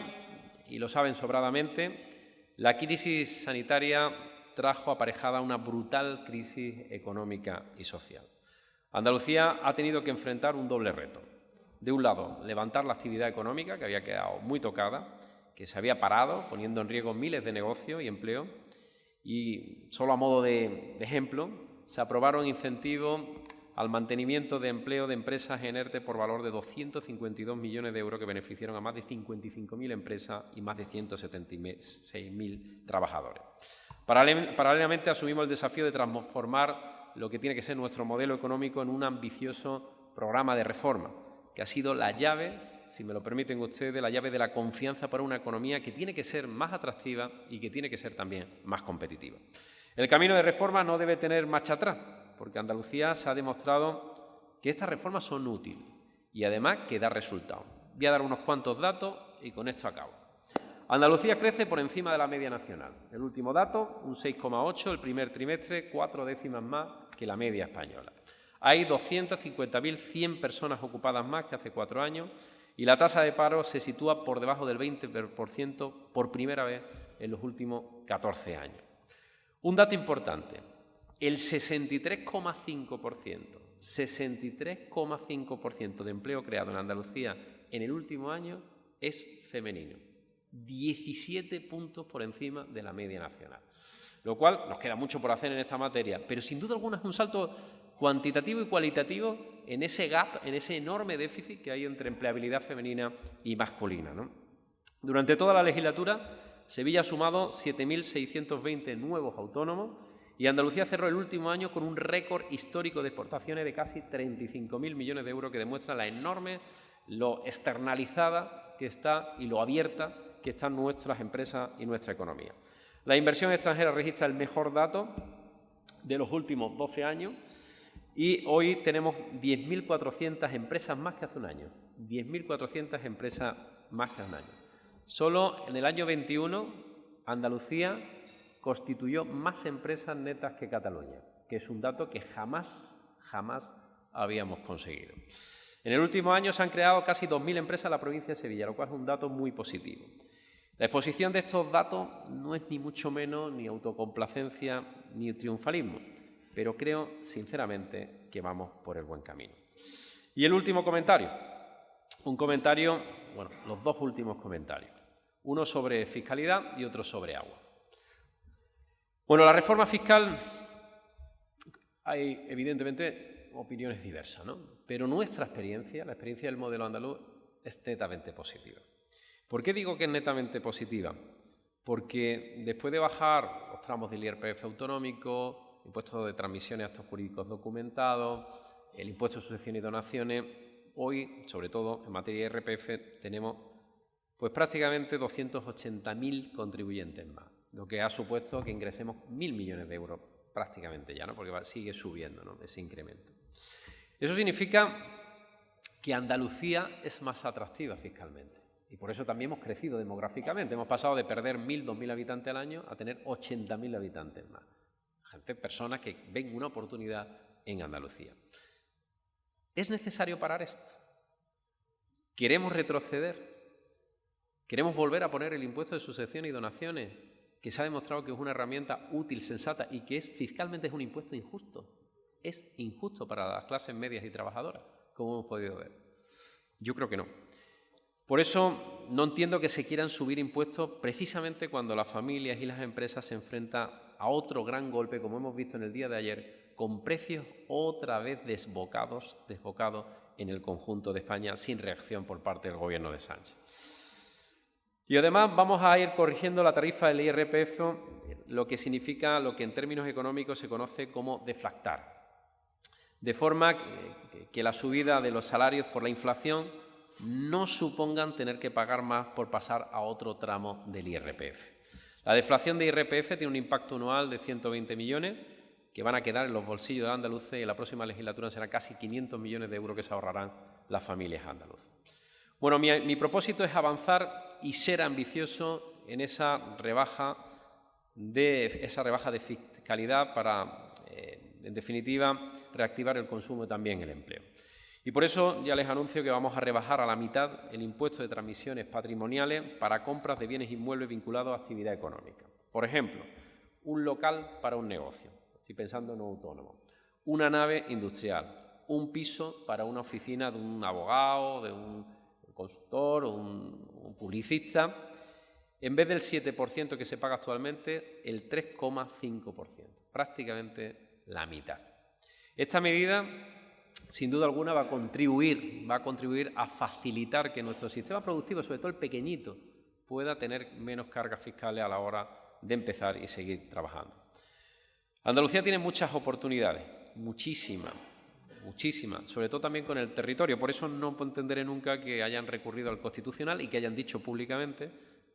y lo saben sobradamente, la crisis sanitaria trajo aparejada una brutal crisis económica y social. Andalucía ha tenido que enfrentar un doble reto. De un lado, levantar la actividad económica, que había quedado muy tocada, que se había parado, poniendo en riesgo miles de negocios y empleo. Y solo a modo de ejemplo, se aprobaron incentivos al mantenimiento de empleo de empresas en ERTE por valor de 252 millones de euros que beneficiaron a más de 55.000 empresas y más de 176.000 trabajadores. Paralelamente asumimos el desafío de transformar lo que tiene que ser nuestro modelo económico en un ambicioso programa de reforma, que ha sido la llave, si me lo permiten ustedes, la llave de la confianza para una economía que tiene que ser más atractiva y que tiene que ser también más competitiva. El camino de reforma no debe tener marcha atrás, porque Andalucía se ha demostrado que estas reformas son útiles y además que da resultados. Voy a dar unos cuantos datos y con esto acabo. Andalucía crece por encima de la media nacional. El último dato, un 6,8, el primer trimestre, 4 décimas más que la media española. Hay 250.100 personas ocupadas más que hace 4 años y la tasa de paro se sitúa por debajo del 20% por primera vez en los últimos 14 años. Un dato importante, el 63,5% de empleo creado en Andalucía en el último año es femenino. 17 puntos por encima de la media nacional. Lo cual nos queda mucho por hacer en esta materia, pero sin duda alguna es un salto cuantitativo y cualitativo en ese gap, en ese enorme déficit que hay entre empleabilidad femenina y masculina, ¿no? Durante toda la legislatura, Sevilla ha sumado 7.620 nuevos autónomos y Andalucía cerró el último año con un récord histórico de exportaciones de casi 35.000 millones de euros que demuestra la enorme, lo externalizada que está y lo abierta que están nuestras empresas y nuestra economía. La inversión extranjera registra el mejor dato de los últimos 12 años y hoy tenemos 10.400 empresas más que hace un año. 10.400 empresas más que hace un año. Solo en el año 21, Andalucía constituyó más empresas netas que Cataluña, que es un dato que jamás habíamos conseguido. En el último año se han creado casi 2.000 empresas en la provincia de Sevilla, lo cual es un dato muy positivo. La exposición de estos datos no es ni mucho menos ni autocomplacencia ni triunfalismo, pero creo, sinceramente, que vamos por el buen camino. Y el último comentario, los dos últimos comentarios, uno sobre fiscalidad y otro sobre agua. Bueno, la reforma fiscal, hay evidentemente opiniones diversas, ¿no? Pero nuestra experiencia, la experiencia del modelo andaluz, es netamente positiva. ¿Por qué digo que es netamente positiva? Porque después de bajar los tramos del IRPF autonómico, impuestos de transmisiones a actos jurídicos documentados, el impuesto de sucesión y donaciones, hoy, sobre todo en materia de IRPF, tenemos pues prácticamente 280.000 contribuyentes más, lo que ha supuesto que ingresemos 1.000 millones de euros prácticamente ya, ¿no? Porque sigue subiendo, ¿no?, ese incremento. Eso significa que Andalucía es más atractiva fiscalmente y por eso también hemos crecido demográficamente. Hemos pasado de perder 1.000, 2.000 habitantes al año a tener 80.000 habitantes más. Personas que ven una oportunidad en Andalucía. ¿Es necesario parar esto? ¿Queremos retroceder? ¿Queremos volver a poner el impuesto de sucesión y donaciones, que se ha demostrado que es una herramienta útil, sensata y que fiscalmente es un impuesto injusto? Es injusto para las clases medias y trabajadoras, como hemos podido ver. Yo creo que no. Por eso no entiendo que se quieran subir impuestos precisamente cuando las familias y las empresas se enfrentan a otro gran golpe, como hemos visto en el día de ayer, con precios otra vez desbocados en el conjunto de España sin reacción por parte del Gobierno de Sánchez. Y además vamos a ir corrigiendo la tarifa del IRPF, lo que significa lo que en términos económicos se conoce como deflactar. De forma que la subida de los salarios por la inflación no supongan tener que pagar más por pasar a otro tramo del IRPF. La deflación de IRPF tiene un impacto anual de 120 millones que van a quedar en los bolsillos de andaluces y en la próxima legislatura serán casi 500 millones de euros que se ahorrarán las familias andaluzas. Bueno, mi propósito es avanzar y ser ambicioso en esa rebaja de fiscalidad para, en definitiva, reactivar el consumo y también el empleo. Y por eso ya les anuncio que vamos a rebajar a la mitad el impuesto de transmisiones patrimoniales para compras de bienes inmuebles vinculados a actividad económica. Por ejemplo, un local para un negocio, estoy pensando en un autónomo, una nave industrial, un piso para una oficina de un abogado, de un consultor o un publicista, en vez del 7% que se paga actualmente, el 3,5%, prácticamente la mitad. Esta medida, sin duda alguna, va a contribuir a facilitar que nuestro sistema productivo, sobre todo el pequeñito, pueda tener menos cargas fiscales a la hora de empezar y seguir trabajando. Andalucía tiene muchas oportunidades, muchísimas, sobre todo también con el territorio. Por eso no entenderé nunca que hayan recurrido al Constitucional y que hayan dicho públicamente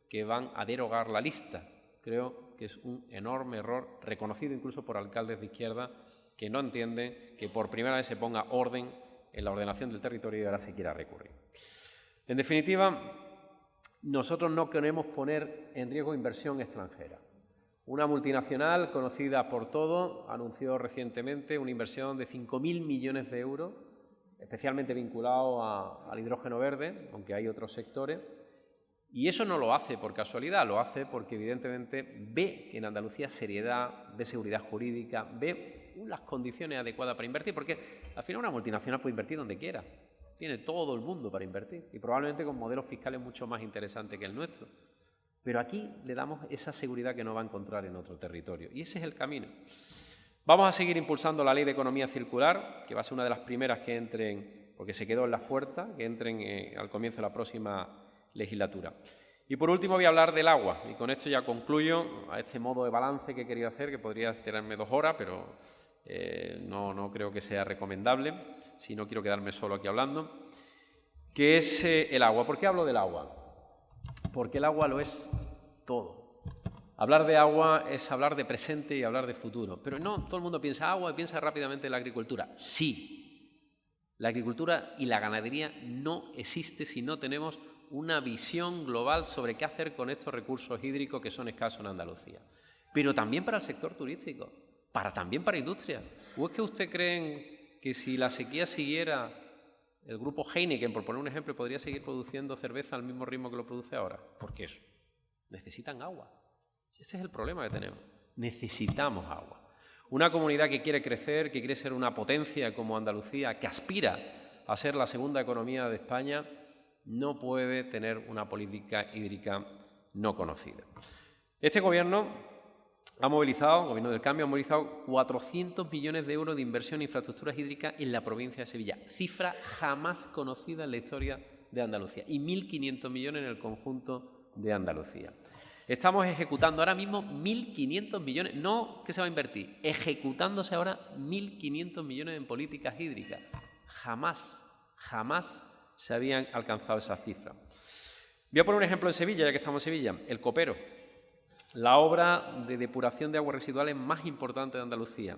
que van a derogar la lista. Creo que es un enorme error, reconocido incluso por alcaldes de izquierda, que no entienden que por primera vez se ponga orden en la ordenación del territorio y ahora se quiera recurrir. En definitiva, nosotros no queremos poner en riesgo inversión extranjera. Una multinacional conocida por todos anunció recientemente una inversión de 5.000 millones de euros, especialmente vinculado al hidrógeno verde, aunque hay otros sectores. Y eso no lo hace por casualidad, lo hace porque evidentemente ve en Andalucía seriedad, ve seguridad jurídica, ve las condiciones adecuadas para invertir, porque al final una multinacional puede invertir donde quiera, tiene todo el mundo para invertir y probablemente con modelos fiscales mucho más interesantes que el nuestro. Pero aquí le damos esa seguridad que no va a encontrar en otro territorio y ese es el camino. Vamos a seguir impulsando la Ley de Economía Circular, que va a ser una de las primeras que entren, porque se quedó en las puertas, que entren al comienzo de la próxima legislatura. Y por último voy a hablar del agua y con esto ya concluyo a este modo de balance que he querido hacer, que podría tirarme 2 horas, pero no creo que sea recomendable, si no quiero quedarme solo aquí hablando, que es el agua. ¿Por qué hablo del agua? Porque el agua lo es todo. Hablar de agua es hablar de presente y hablar de futuro, pero no todo el mundo piensa agua y piensa rápidamente en la agricultura. Sí, la agricultura y la ganadería no existe si no tenemos una visión global sobre qué hacer con estos recursos hídricos que son escasos en Andalucía. Pero también para el sector turístico, también para industria. ¿O es que usted creen que si la sequía siguiera, el grupo Heineken, por poner un ejemplo, podría seguir produciendo cerveza al mismo ritmo que lo produce ahora? Porque eso, necesitan agua. Este es el problema que tenemos. Necesitamos agua. Una comunidad que quiere crecer, que quiere ser una potencia como Andalucía, que aspira a ser la segunda economía de España, no puede tener una política hídrica no conocida. Este gobierno ha movilizado, el Gobierno del Cambio ha movilizado 400 millones de euros de inversión en infraestructuras hídricas en la provincia de Sevilla, cifra jamás conocida en la historia de Andalucía, y 1.500 millones en el conjunto de Andalucía. Estamos ejecutando ahora mismo 1.500 millones, no que se va a invertir, ejecutándose ahora 1.500 millones en políticas hídricas. Jamás se habían alcanzado esa cifra. Voy a poner un ejemplo en Sevilla, ya que estamos en Sevilla, el Copero, la obra de depuración de aguas residuales más importante de Andalucía.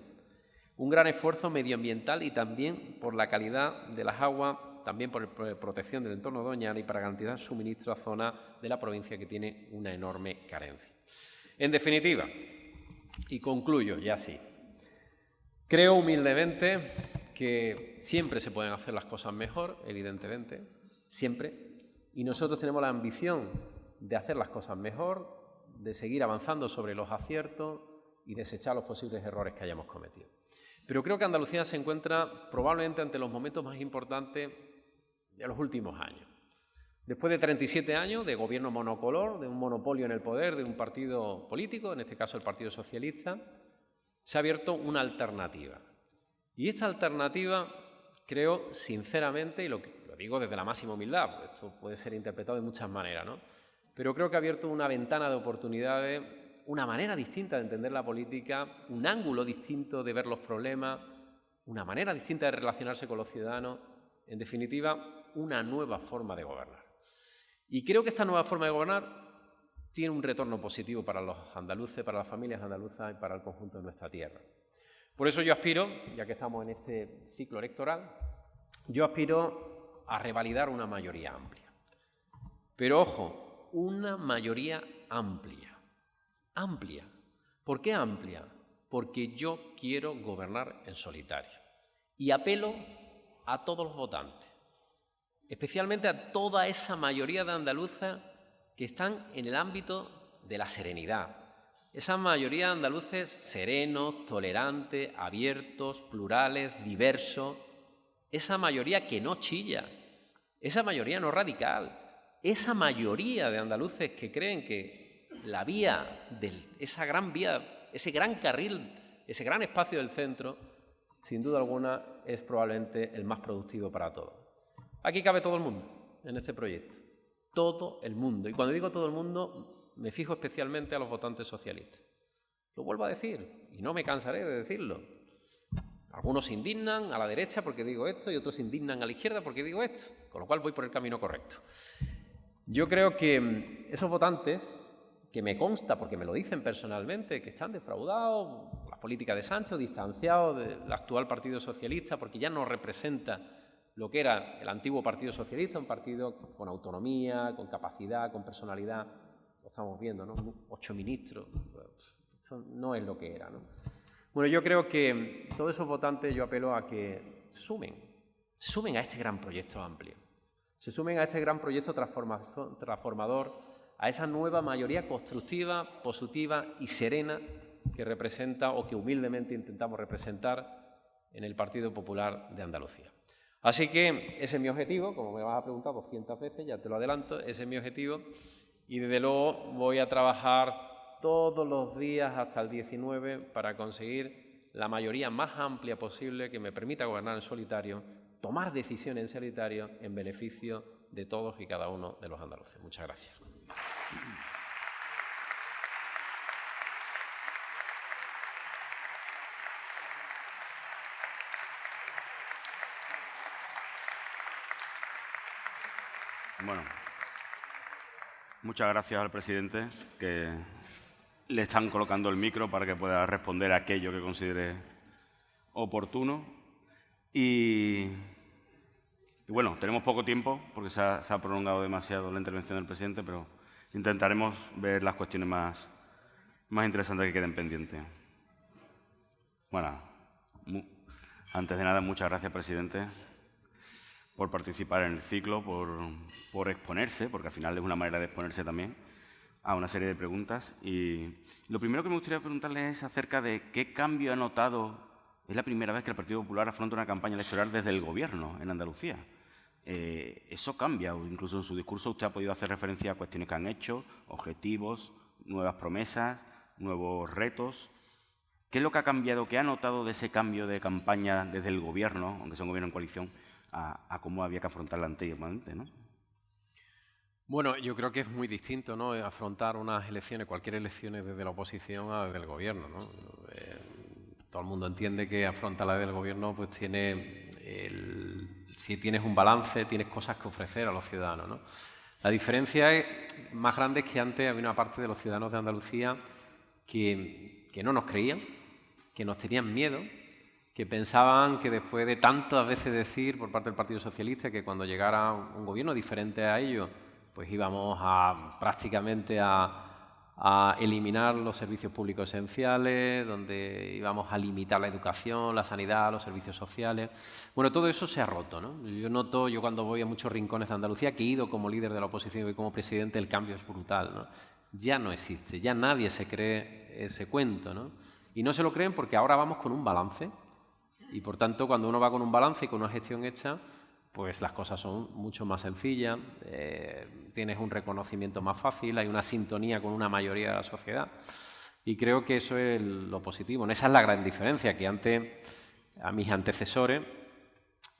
Un gran esfuerzo medioambiental y también por la calidad de las aguas, también por protección del entorno de Doñana y para garantizar suministro a zonas de la provincia que tiene una enorme carencia. En definitiva, y concluyo ya así, creo humildemente que siempre se pueden hacer las cosas mejor, evidentemente, siempre, y nosotros tenemos la ambición de hacer las cosas mejor, de seguir avanzando sobre los aciertos y desechar los posibles errores que hayamos cometido. Pero creo que Andalucía se encuentra probablemente ante los momentos más importantes de los últimos años. Después de 37 años de gobierno monocolor, de un monopolio en el poder de un partido político, en este caso el Partido Socialista, se ha abierto una alternativa. Y esta alternativa, creo sinceramente, y lo digo desde la máxima humildad, esto puede ser interpretado de muchas maneras, ¿no? pero creo que ha abierto una ventana de oportunidades, una manera distinta de entender la política, un ángulo distinto de ver los problemas, una manera distinta de relacionarse con los ciudadanos, en definitiva, una nueva forma de gobernar. Y creo que esta nueva forma de gobernar tiene un retorno positivo para los andaluces, para las familias andaluzas y para el conjunto de nuestra tierra. Por eso yo aspiro, ya que estamos en este ciclo electoral, yo aspiro a revalidar una mayoría amplia. Pero ojo, una mayoría amplia. Amplia. ¿Por qué amplia? Porque yo quiero gobernar en solitario. Y apelo a todos los votantes, especialmente a toda esa mayoría de andaluces que están en el ámbito de la serenidad. Esa mayoría de andaluces serenos, tolerantes, abiertos, plurales, diversos. Esa mayoría que no chilla, esa mayoría no radical, esa mayoría de andaluces que creen que la vía, esa gran vía, ese gran carril, ese gran espacio del centro, sin duda alguna es probablemente el más productivo para todos. Aquí cabe todo el mundo en este proyecto, todo el mundo. Y cuando digo todo el mundo, me fijo especialmente a los votantes socialistas. Lo vuelvo a decir y no me cansaré de decirlo. Algunos se indignan a la derecha porque digo esto y otros se indignan a la izquierda porque digo esto, con lo cual voy por el camino correcto. Yo creo que esos votantes, que me consta porque me lo dicen personalmente, que están defraudados por la política de Sánchez, distanciados del actual Partido Socialista porque ya no representa lo que era el antiguo Partido Socialista, un partido con autonomía, con capacidad, con personalidad. Lo estamos viendo, ¿no? 8 ministros. Esto no es lo que era, ¿no? Bueno, yo creo que todos esos votantes yo apelo a que se sumen a este gran proyecto amplio, se sumen a este gran proyecto transformador, a esa nueva mayoría constructiva, positiva y serena que representa o que humildemente intentamos representar en el Partido Popular de Andalucía. Así que ese es mi objetivo, como me vas a preguntar 200 veces, ya te lo adelanto, ese es mi objetivo y desde luego voy a trabajar todos los días hasta el 19 para conseguir la mayoría más amplia posible que me permita gobernar en solitario, tomar decisiones en solitario en beneficio de todos y cada uno de los andaluces. Muchas gracias. Bueno, muchas gracias al presidente, que le están colocando el micro para que pueda responder a aquello que considere oportuno. Y bueno, tenemos poco tiempo porque se ha prolongado demasiado la intervención del presidente, pero intentaremos ver las cuestiones más interesantes que queden pendientes. Bueno, antes de nada, muchas gracias, presidente, por participar en el ciclo, por exponerse, porque al final es una manera de exponerse también a una serie de preguntas. Y lo primero que me gustaría preguntarle es acerca de qué cambio ha notado. Es la primera vez que el Partido Popular afronta una campaña electoral desde el Gobierno en Andalucía. Eso cambia, o incluso en su discurso usted ha podido hacer referencia a cuestiones que han hecho, objetivos, nuevas promesas, nuevos retos. ¿Qué es lo que ha cambiado, qué ha notado de ese cambio de campaña desde el Gobierno, aunque sea un Gobierno en coalición, a cómo había que afrontarla anteriormente, ¿no? Bueno, yo creo que es muy distinto, ¿no?, afrontar unas elecciones, cualquier elección desde la oposición a desde el Gobierno, ¿no? Todo el mundo entiende que afrontar la del Gobierno, pues si tienes un balance, tienes cosas que ofrecer a los ciudadanos, ¿no? La diferencia más grande es que antes había una parte de los ciudadanos de Andalucía que no nos creían, que nos tenían miedo, que pensaban que después de tantas veces decir por parte del Partido Socialista que cuando llegara un gobierno diferente a ellos, pues íbamos prácticamente a eliminar los servicios públicos esenciales, donde íbamos a limitar la educación, la sanidad, los servicios sociales. Bueno, todo eso se ha roto, ¿no? Yo cuando voy a muchos rincones de Andalucía, que he ido como líder de la oposición y como presidente, el cambio es brutal, ¿no? Ya no existe, ya nadie se cree ese cuento, ¿no? Y no se lo creen porque ahora vamos con un balance y, por tanto, cuando uno va con un balance y con una gestión hecha, pues las cosas son mucho más sencillas, tienes un reconocimiento más fácil, hay una sintonía con una mayoría de la sociedad y creo que eso es lo positivo. Esa es la gran diferencia, que antes a mis antecesores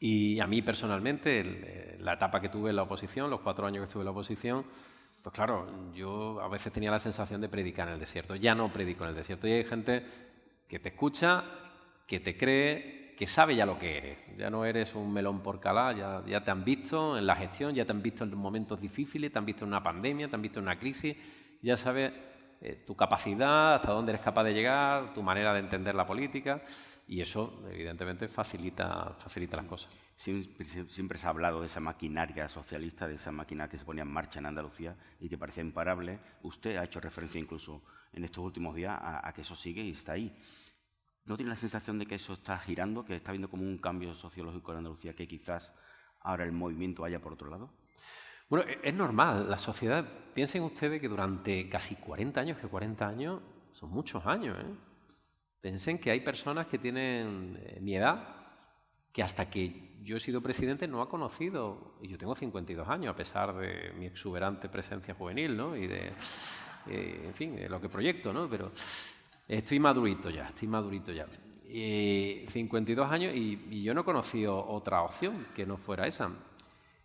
y a mí personalmente, la etapa que tuve en la oposición, los 4 años que estuve en la oposición, Pues claro, yo a veces tenía la sensación de predicar en el desierto. Ya no predico en el desierto. Y hay gente que te escucha, que te cree, que sabe ya lo que eres. Ya no eres un melón por calar, ya te han visto en la gestión, ya te han visto en momentos difíciles, te han visto en una pandemia, te han visto en una crisis, ya sabes tu capacidad, hasta dónde eres capaz de llegar, tu manera de entender la política, y eso evidentemente facilita las cosas. Siempre se ha hablado de esa maquinaria socialista, de esa máquina que se ponía en marcha en Andalucía y que parecía imparable. Usted ha hecho referencia incluso en estos últimos días a que eso sigue y está ahí. ¿No tiene la sensación de que eso está girando, que está habiendo como un cambio sociológico en Andalucía, que quizás ahora el movimiento vaya por otro lado? Bueno, es normal. La sociedad, piensen ustedes que durante casi 40 años, que 40 años son muchos años, Piensen que hay personas que tienen mi edad, que hasta que yo he sido presidente no ha conocido, y yo tengo 52 años, a pesar de mi exuberante presencia juvenil, ¿no? Y de, en fin, de lo que proyecto, ¿no? Pero estoy madurito ya. 52 años y yo no he conocido otra opción que no fuera esa.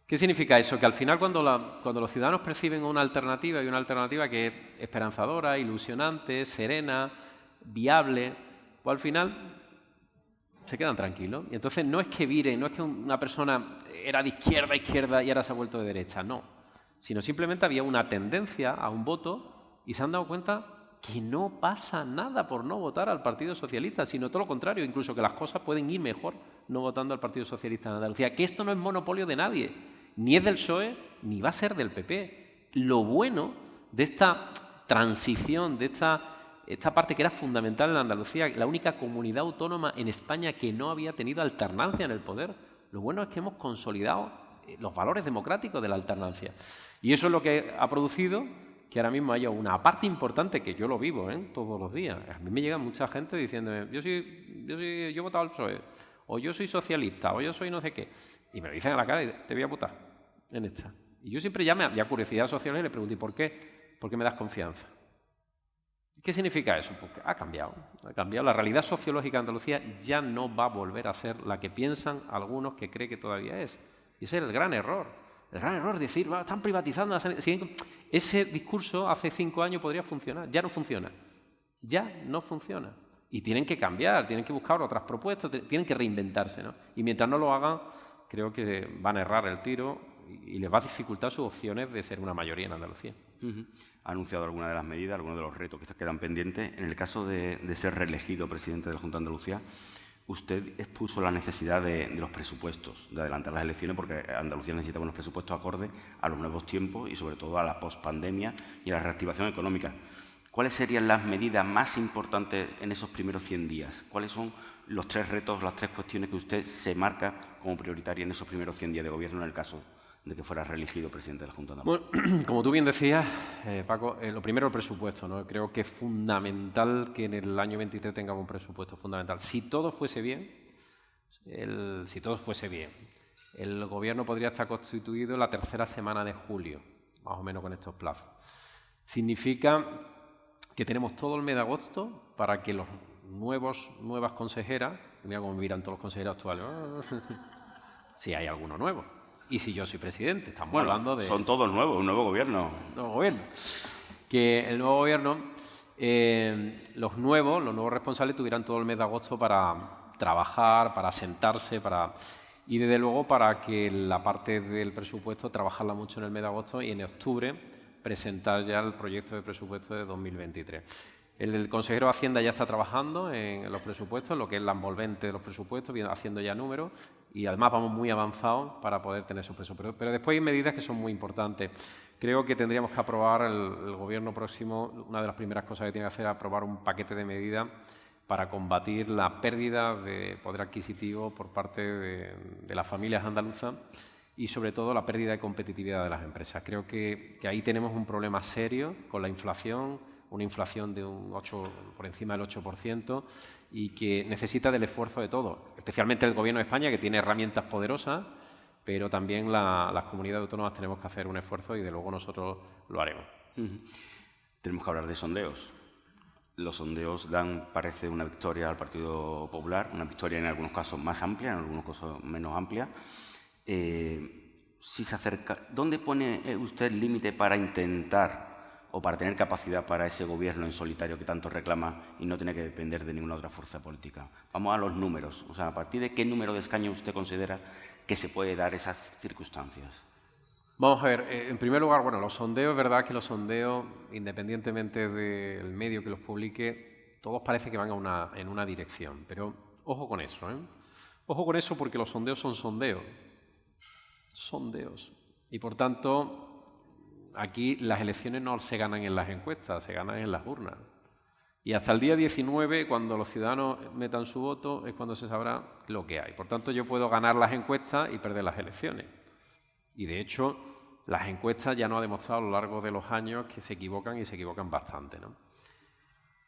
¿Qué significa eso? Que al final cuando los ciudadanos perciben una alternativa, y una alternativa que es esperanzadora, ilusionante, serena, viable, pues al final se quedan tranquilos. Y entonces no es que viren, no es que una persona era de izquierda y ahora se ha vuelto de derecha, no. Sino simplemente había una tendencia a un voto y se han dado cuenta que no pasa nada por no votar al Partido Socialista, sino todo lo contrario, incluso que las cosas pueden ir mejor no votando al Partido Socialista en Andalucía. Que esto no es monopolio de nadie, ni es del PSOE, ni va a ser del PP. Lo bueno de esta transición, de esta parte que era fundamental en Andalucía, la única comunidad autónoma en España que no había tenido alternancia en el poder, lo bueno es que hemos consolidado los valores democráticos de la alternancia. Y eso es lo que ha producido que ahora mismo haya una parte importante, que yo lo vivo todos los días. A mí me llega mucha gente diciéndome, yo he votado al PSOE, o yo soy socialista, o yo soy no sé qué. Y me lo dicen a la cara y te voy a votar en esta. Y yo siempre ya curiosidad social y le pregunto, ¿y por qué? ¿Por qué me das confianza? ¿Qué significa eso? Porque ha cambiado. La realidad sociológica de Andalucía ya no va a volver a ser la que piensan algunos que creen que todavía es. Y ese es el gran error. El gran error es decir, están privatizando la sanidad. Ese discurso hace 5 años podría funcionar. Ya no funciona. Y tienen que cambiar, tienen que buscar otras propuestas, tienen que reinventarse, ¿no? Y mientras no lo hagan, creo que van a errar el tiro y les va a dificultar sus opciones de ser una mayoría en Andalucía. Ha anunciado algunas de las medidas, algunos de los retos que quedan pendientes. En el caso de ser reelegido presidente de la Junta de Andalucía, usted expuso la necesidad de los presupuestos, de adelantar las elecciones, porque Andalucía necesita unos presupuestos acordes a los nuevos tiempos y sobre todo a la pospandemia y a la reactivación económica. ¿Cuáles serían las medidas más importantes en esos primeros 100 días? ¿Cuáles son los 3 retos, las 3 cuestiones que usted se marca como prioritarias en esos primeros 100 días de gobierno en el caso de que fuera reelegido presidente de la Junta de Andalucía? Bueno, como tú bien decías, Paco, lo primero el presupuesto, ¿no? Creo que es fundamental que en el año 23 tengamos un presupuesto fundamental. Si todo fuese bien, el gobierno podría estar constituido en la 3ª semana de julio, más o menos con estos plazos. Significa que tenemos todo el mes de agosto para que los nuevas consejeras, mira cómo miran todos los consejeros actuales, si hay alguno nuevo. Y si yo soy presidente, estamos hablando de... Son todos nuevos, un nuevo gobierno. Que el nuevo gobierno, los nuevos responsables tuvieran todo el mes de agosto para trabajar, para sentarse, y desde luego para que la parte del presupuesto trabajarla mucho en el mes de agosto y en octubre presentar ya el proyecto de presupuesto de 2023. El consejero de Hacienda ya está trabajando en los presupuestos, lo que es la envolvente de los presupuestos, haciendo ya números, y además vamos muy avanzados para poder tener esos presupuestos. Pero después hay medidas que son muy importantes. Creo que tendríamos que aprobar el gobierno próximo, una de las primeras cosas que tiene que hacer es aprobar un paquete de medidas para combatir la pérdida de poder adquisitivo por parte de las familias andaluzas y sobre todo la pérdida de competitividad de las empresas. Creo que ahí tenemos un problema serio con la inflación, una inflación de por encima del 8% y que necesita del esfuerzo de todos, especialmente el Gobierno de España, que tiene herramientas poderosas, pero también las comunidades autónomas tenemos que hacer un esfuerzo y de luego nosotros lo haremos. Tenemos que hablar de sondeos. Los sondeos dan, parece, una victoria al Partido Popular, una victoria en algunos casos más amplia, en algunos casos menos amplia. si se acerca, ¿dónde pone usted el límite para intentar o para tener capacidad para ese gobierno en solitario que tanto reclama y no tiene que depender de ninguna otra fuerza política? Vamos a los números. O sea, ¿a partir de qué número de escaños usted considera que se puede dar esas circunstancias? Vamos a ver, en primer lugar, bueno, los sondeos, es verdad que los sondeos, independientemente del medio que los publique, todos parece que van en una dirección, pero ojo con eso, ¿eh? Ojo con eso porque los sondeos son sondeos. Y por tanto, aquí las elecciones no se ganan en las encuestas, se ganan en las urnas. Y hasta el día 19, cuando los ciudadanos metan su voto, es cuando se sabrá lo que hay. Por tanto, yo puedo ganar las encuestas y perder las elecciones. Y de hecho, las encuestas ya nos han demostrado a lo largo de los años que se equivocan y se equivocan bastante, ¿no?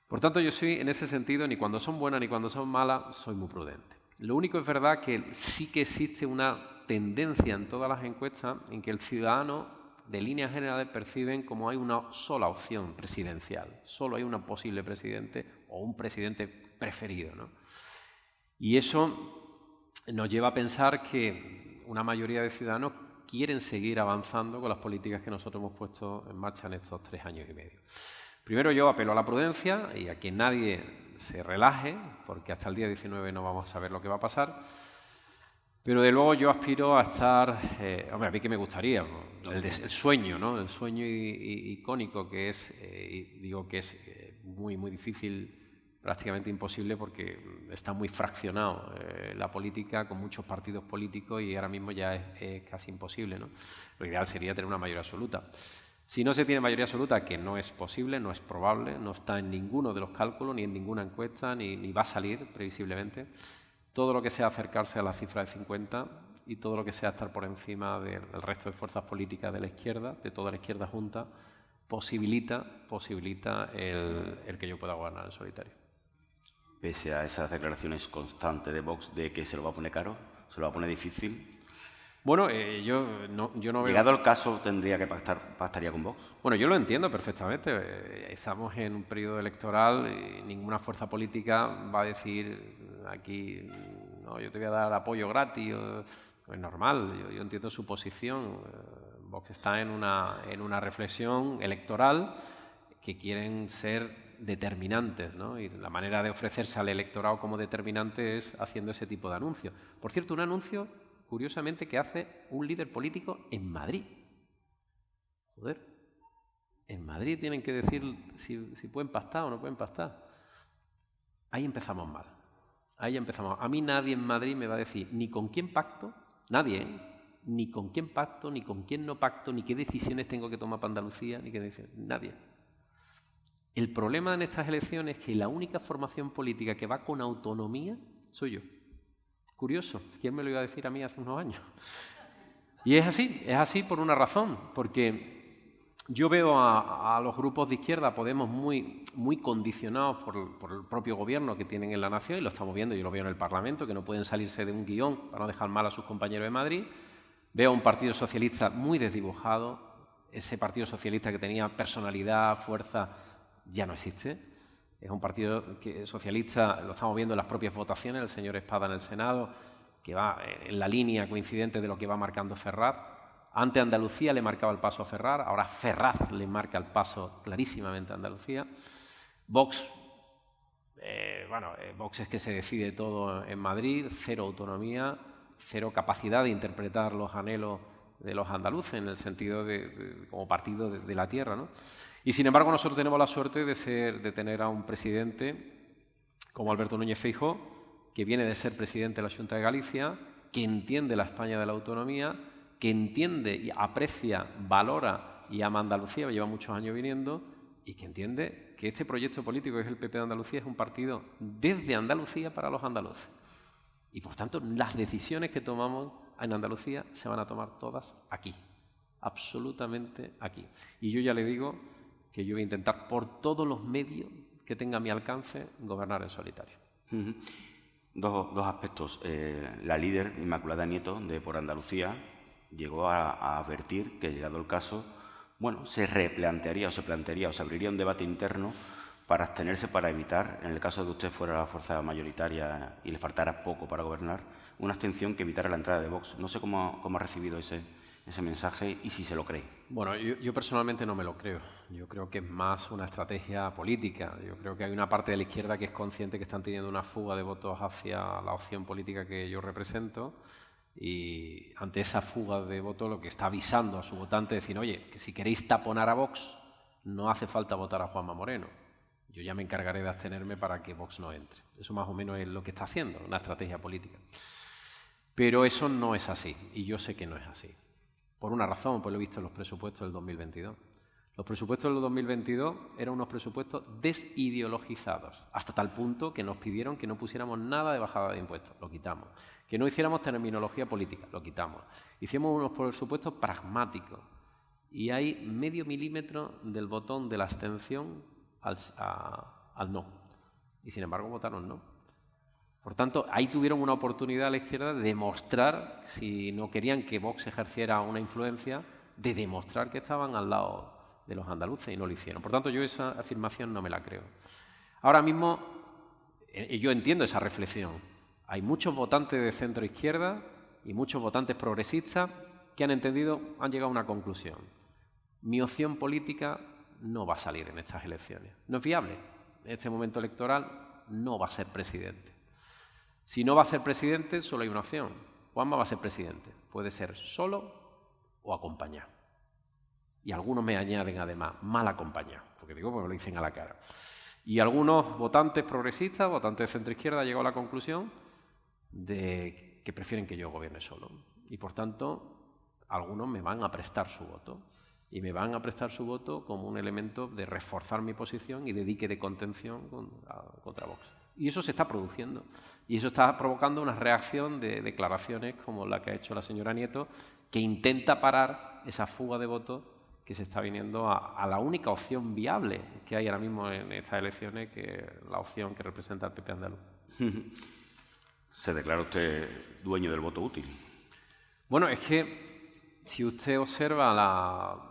Por tanto, yo soy, en ese sentido, ni cuando son buenas ni cuando son malas, soy muy prudente. Lo único es verdad que sí que existe una tendencia en todas las encuestas en que el ciudadano, de líneas generales, perciben como hay una sola opción presidencial. Solo hay un posible presidente o un presidente preferido, ¿no? Y eso nos lleva a pensar que una mayoría de ciudadanos quieren seguir avanzando con las políticas que nosotros hemos puesto en marcha en estos 3 años y medio. Primero, yo apelo a la prudencia y a que nadie se relaje, porque hasta el día 19 no vamos a saber lo que va a pasar. Pero de luego yo aspiro a estar, hombre, a mí que me gustaría, ¿no? El sueño, ¿no? El sueño icónico que es, digo que es muy, muy difícil, prácticamente imposible porque está muy fraccionado la política con muchos partidos políticos y ahora mismo ya es casi imposible, ¿no? Lo ideal sería tener una mayoría absoluta. Si no se tiene mayoría absoluta, que no es posible, no es probable, no está en ninguno de los cálculos, ni en ninguna encuesta, ni va a salir previsiblemente, todo lo que sea acercarse a la cifra de 50 y todo lo que sea estar por encima del resto de fuerzas políticas de la izquierda, de toda la izquierda junta, posibilita el que yo pueda gobernar en solitario. Pese a esas declaraciones constantes de Vox de que se lo va a poner caro, se lo va a poner difícil. Bueno, yo no veo... Llegado el caso, ¿tendría que pactaría con Vox? Bueno, yo lo entiendo perfectamente. Estamos en un periodo electoral y ninguna fuerza política va a decir aquí, no, yo te voy a dar apoyo gratis. Es normal, yo entiendo su posición. Vox está en una reflexión electoral que quieren ser determinantes, ¿no? Y la manera de ofrecerse al electorado como determinante es haciendo ese tipo de anuncios. Por cierto, un anuncio, curiosamente, que hace un líder político en Madrid. Joder, en Madrid tienen que decir si pueden pactar o no pueden pactar. Ahí empezamos mal. A mí nadie en Madrid me va a decir ni con quién pacto, nadie, ¿eh? Ni con quién pacto, ni con quién no pacto, ni qué decisiones tengo que tomar para Andalucía, ni qué decisiones, nadie. El problema en estas elecciones es que la única formación política que va con autonomía soy yo. Curioso, ¿quién me lo iba a decir a mí hace unos años? Y es así por una razón, porque yo veo a los grupos de izquierda, Podemos, muy condicionados por el propio gobierno que tienen en la nación, y lo estamos viendo, yo lo veo en el Parlamento, que no pueden salirse de un guión para no dejar mal a sus compañeros de Madrid. Veo a un Partido Socialista muy desdibujado, ese Partido Socialista que tenía personalidad, fuerza, ya no existe. Es un partido socialista, lo estamos viendo en las propias votaciones, el señor Espada en el Senado, que va en la línea coincidente de lo que va marcando Ferraz. Antes Andalucía le marcaba el paso a Ferraz, ahora Ferraz le marca el paso clarísimamente a Andalucía. Vox, Vox es que se decide todo en Madrid, cero autonomía, cero capacidad de interpretar los anhelos de los andaluces en el sentido de como partido de la tierra, ¿no? Y sin embargo nosotros tenemos la suerte de tener a un presidente como Alberto Núñez Feijóo, que viene de ser presidente de la Xunta de Galicia, que entiende la España de la autonomía, que entiende y aprecia, valora y ama Andalucía, lleva muchos años viniendo, y que entiende que este proyecto político que es el PP de Andalucía es un partido desde Andalucía para los andaluces. Y por tanto las decisiones que tomamos en Andalucía se van a tomar todas aquí, absolutamente aquí. Y yo ya le digo que yo voy a intentar por todos los medios que tenga a mi alcance gobernar en solitario. Dos aspectos. La líder, Inmaculada Nieto, de Por Andalucía, llegó a advertir que, llegado el caso, bueno, se replantearía o se plantearía o se abriría un debate interno para abstenerse, para evitar, en el caso de que usted fuera la fuerza mayoritaria y le faltara poco para gobernar, una abstención que evitara la entrada de Vox. No sé cómo ha recibido ese mensaje y si se lo cree. Bueno, yo personalmente no me lo creo. Yo creo que es más una estrategia política. Yo creo que hay una parte de la izquierda que es consciente que están teniendo una fuga de votos hacia la opción política que yo represento, y ante esa fuga de votos lo que está avisando a su votante es decir, oye, que si queréis taponar a Vox no hace falta votar a Juanma Moreno. Yo ya me encargaré de abstenerme para que Vox no entre. Eso más o menos es lo que está haciendo, una estrategia política. Pero eso no es así, y yo sé que no es así. Por una razón, pues lo he visto en los presupuestos del 2022. Los presupuestos del 2022 eran unos presupuestos desideologizados, hasta tal punto que nos pidieron que no pusiéramos nada de bajada de impuestos, lo quitamos. Que no hiciéramos terminología política, lo quitamos. Hicimos unos presupuestos pragmáticos, y hay medio milímetro del botón de la abstención al no. Y sin embargo votaron no. Por tanto, ahí tuvieron una oportunidad a la izquierda de demostrar, si no querían que Vox ejerciera una influencia, de demostrar que estaban al lado de los andaluces, y no lo hicieron. Por tanto, yo esa afirmación no me la creo. Ahora mismo, yo entiendo esa reflexión. Hay muchos votantes de centro-izquierda y muchos votantes progresistas que han llegado a una conclusión. Mi opción política no va a salir en estas elecciones. No es viable. En este momento electoral no va a ser presidente. Si no va a ser presidente, solo hay una opción. Juanma va a ser presidente. Puede ser solo o acompañado. Y algunos me añaden además, mal acompañado, porque me lo dicen a la cara. Y algunos votantes progresistas, votantes de centro-izquierda, han llegado a la conclusión de que prefieren que yo gobierne solo. Y por tanto, algunos me van a prestar su voto. Y me van a prestar su voto como un elemento de reforzar mi posición y de dique de contención contra Vox. Y eso se está produciendo. Y eso está provocando una reacción de declaraciones como la que ha hecho la señora Nieto, que intenta parar esa fuga de votos que se está viniendo a la única opción viable que hay ahora mismo en estas elecciones, que es la opción que representa el PP andaluz. ¿Se declara usted dueño del voto útil? Bueno, es que si usted observa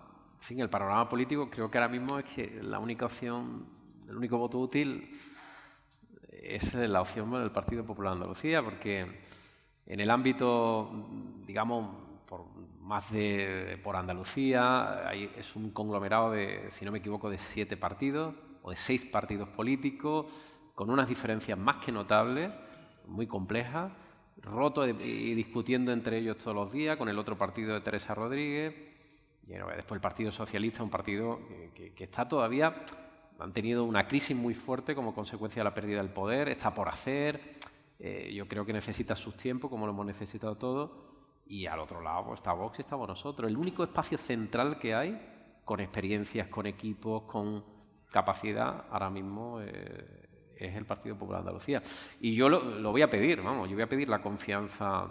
el panorama político, creo que ahora mismo es que la única opción, el único voto útil es la opción del Partido Popular de Andalucía, porque en el ámbito, digamos, por Andalucía, es un conglomerado de, si no me equivoco, de 7 partidos o de 6 partidos políticos, con unas diferencias más que notables, muy complejas, rotos y discutiendo entre ellos todos los días, con el otro partido de Teresa Rodríguez, y después el Partido Socialista, un partido que está todavía, han tenido una crisis muy fuerte como consecuencia de la pérdida del poder, está por hacer, yo creo que necesita sus tiempos, como lo hemos necesitado todos, y al otro lado pues, está Vox y estamos nosotros. El único espacio central que hay, con experiencias, con equipos, con capacidad, ahora mismo es el Partido Popular de Andalucía. Y yo lo voy a pedir, yo voy a pedir la confianza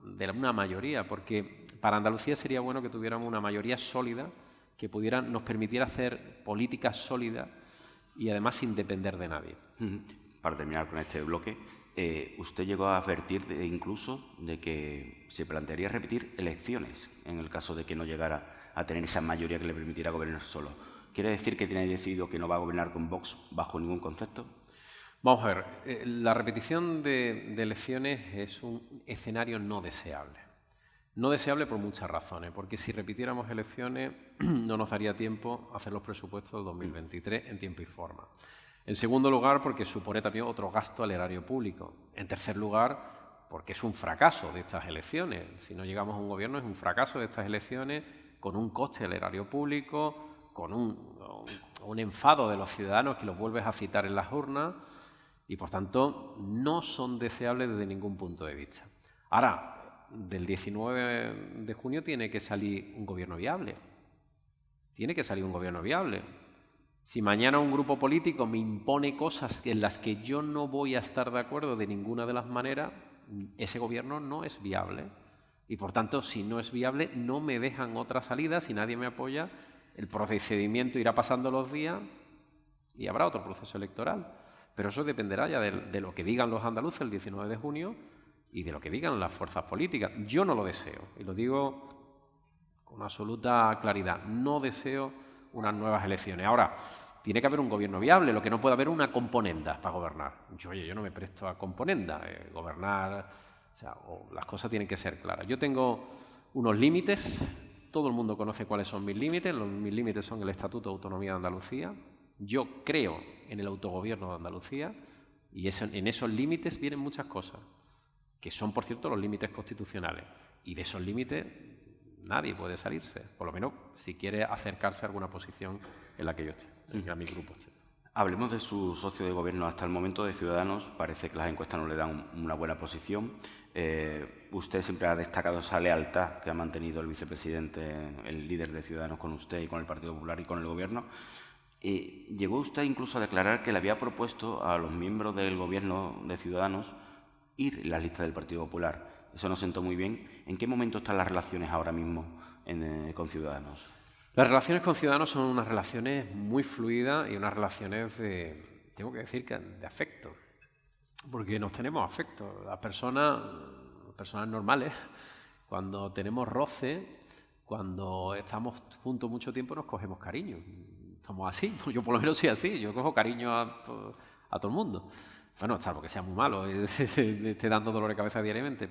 de una mayoría, porque para Andalucía sería bueno que tuviéramos una mayoría sólida que nos permitiera hacer políticas sólidas y además sin depender de nadie. Para terminar con este bloque, usted llegó a advertir incluso de que se plantearía repetir elecciones en el caso de que no llegara a tener esa mayoría que le permitiera gobernar solo. ¿Quiere decir que tiene decidido que no va a gobernar con Vox bajo ningún concepto? Vamos a ver, la repetición de elecciones es un escenario no deseable. No deseable por muchas razones, porque si repitiéramos elecciones no nos daría tiempo a hacer los presupuestos del 2023 en tiempo y forma. En segundo lugar, porque supone también otro gasto al erario público. En tercer lugar, porque es un fracaso de estas elecciones. Si no llegamos a un gobierno es un fracaso de estas elecciones, con un coste al erario público, con un enfado de los ciudadanos que los vuelves a citar en las urnas, y por tanto no son deseables desde ningún punto de vista. Ahora, del 19 de junio tiene que salir un gobierno viable. Tiene que salir un gobierno viable. Si mañana un grupo político me impone cosas en las que yo no voy a estar de acuerdo de ninguna de las maneras, ese gobierno no es viable. Y por tanto, si no es viable, no me dejan otra salida. Si nadie me apoya, el procedimiento irá pasando los días y habrá otro proceso electoral. Pero eso dependerá ya de lo que digan los andaluces el 19 de junio y de lo que digan las fuerzas políticas. Yo no lo deseo, y lo digo con absoluta claridad. No deseo unas nuevas elecciones. Ahora, tiene que haber un gobierno viable, lo que no puede haber una componenda para gobernar. Yo no me presto a componenda. Gobernar, las cosas tienen que ser claras. Yo tengo unos límites todo el mundo conoce cuáles son mis límites. Mis límites son el Estatuto de Autonomía de Andalucía. Yo creo en el autogobierno de Andalucía y en esos límites vienen muchas cosas, que son, por cierto, los límites constitucionales. Y de esos límites nadie puede salirse, por lo menos si quiere acercarse a alguna posición en la que yo esté, en la que mi grupo esté. Hablemos de su socio de gobierno hasta el momento, de Ciudadanos. Parece que las encuestas no le dan una buena posición. Usted siempre ha destacado esa lealtad que ha mantenido el vicepresidente, el líder de Ciudadanos, con usted y con el Partido Popular y con el Gobierno. Llegó usted incluso a declarar que le había propuesto a los miembros del Gobierno de Ciudadanos ir en las listas del Partido Popular. Eso no sentó muy bien. ¿En qué momento están las relaciones ahora mismo con Ciudadanos? Las relaciones con Ciudadanos son unas relaciones muy fluidas y unas relaciones tengo que decir, de afecto, porque nos tenemos afecto. Las personas normales, cuando tenemos roce, cuando estamos juntos mucho tiempo, nos cogemos cariño. Somos así, yo por lo menos soy así, yo cojo cariño a todo el mundo. Bueno, salvo que sea muy malo y esté dando dolor de cabeza diariamente.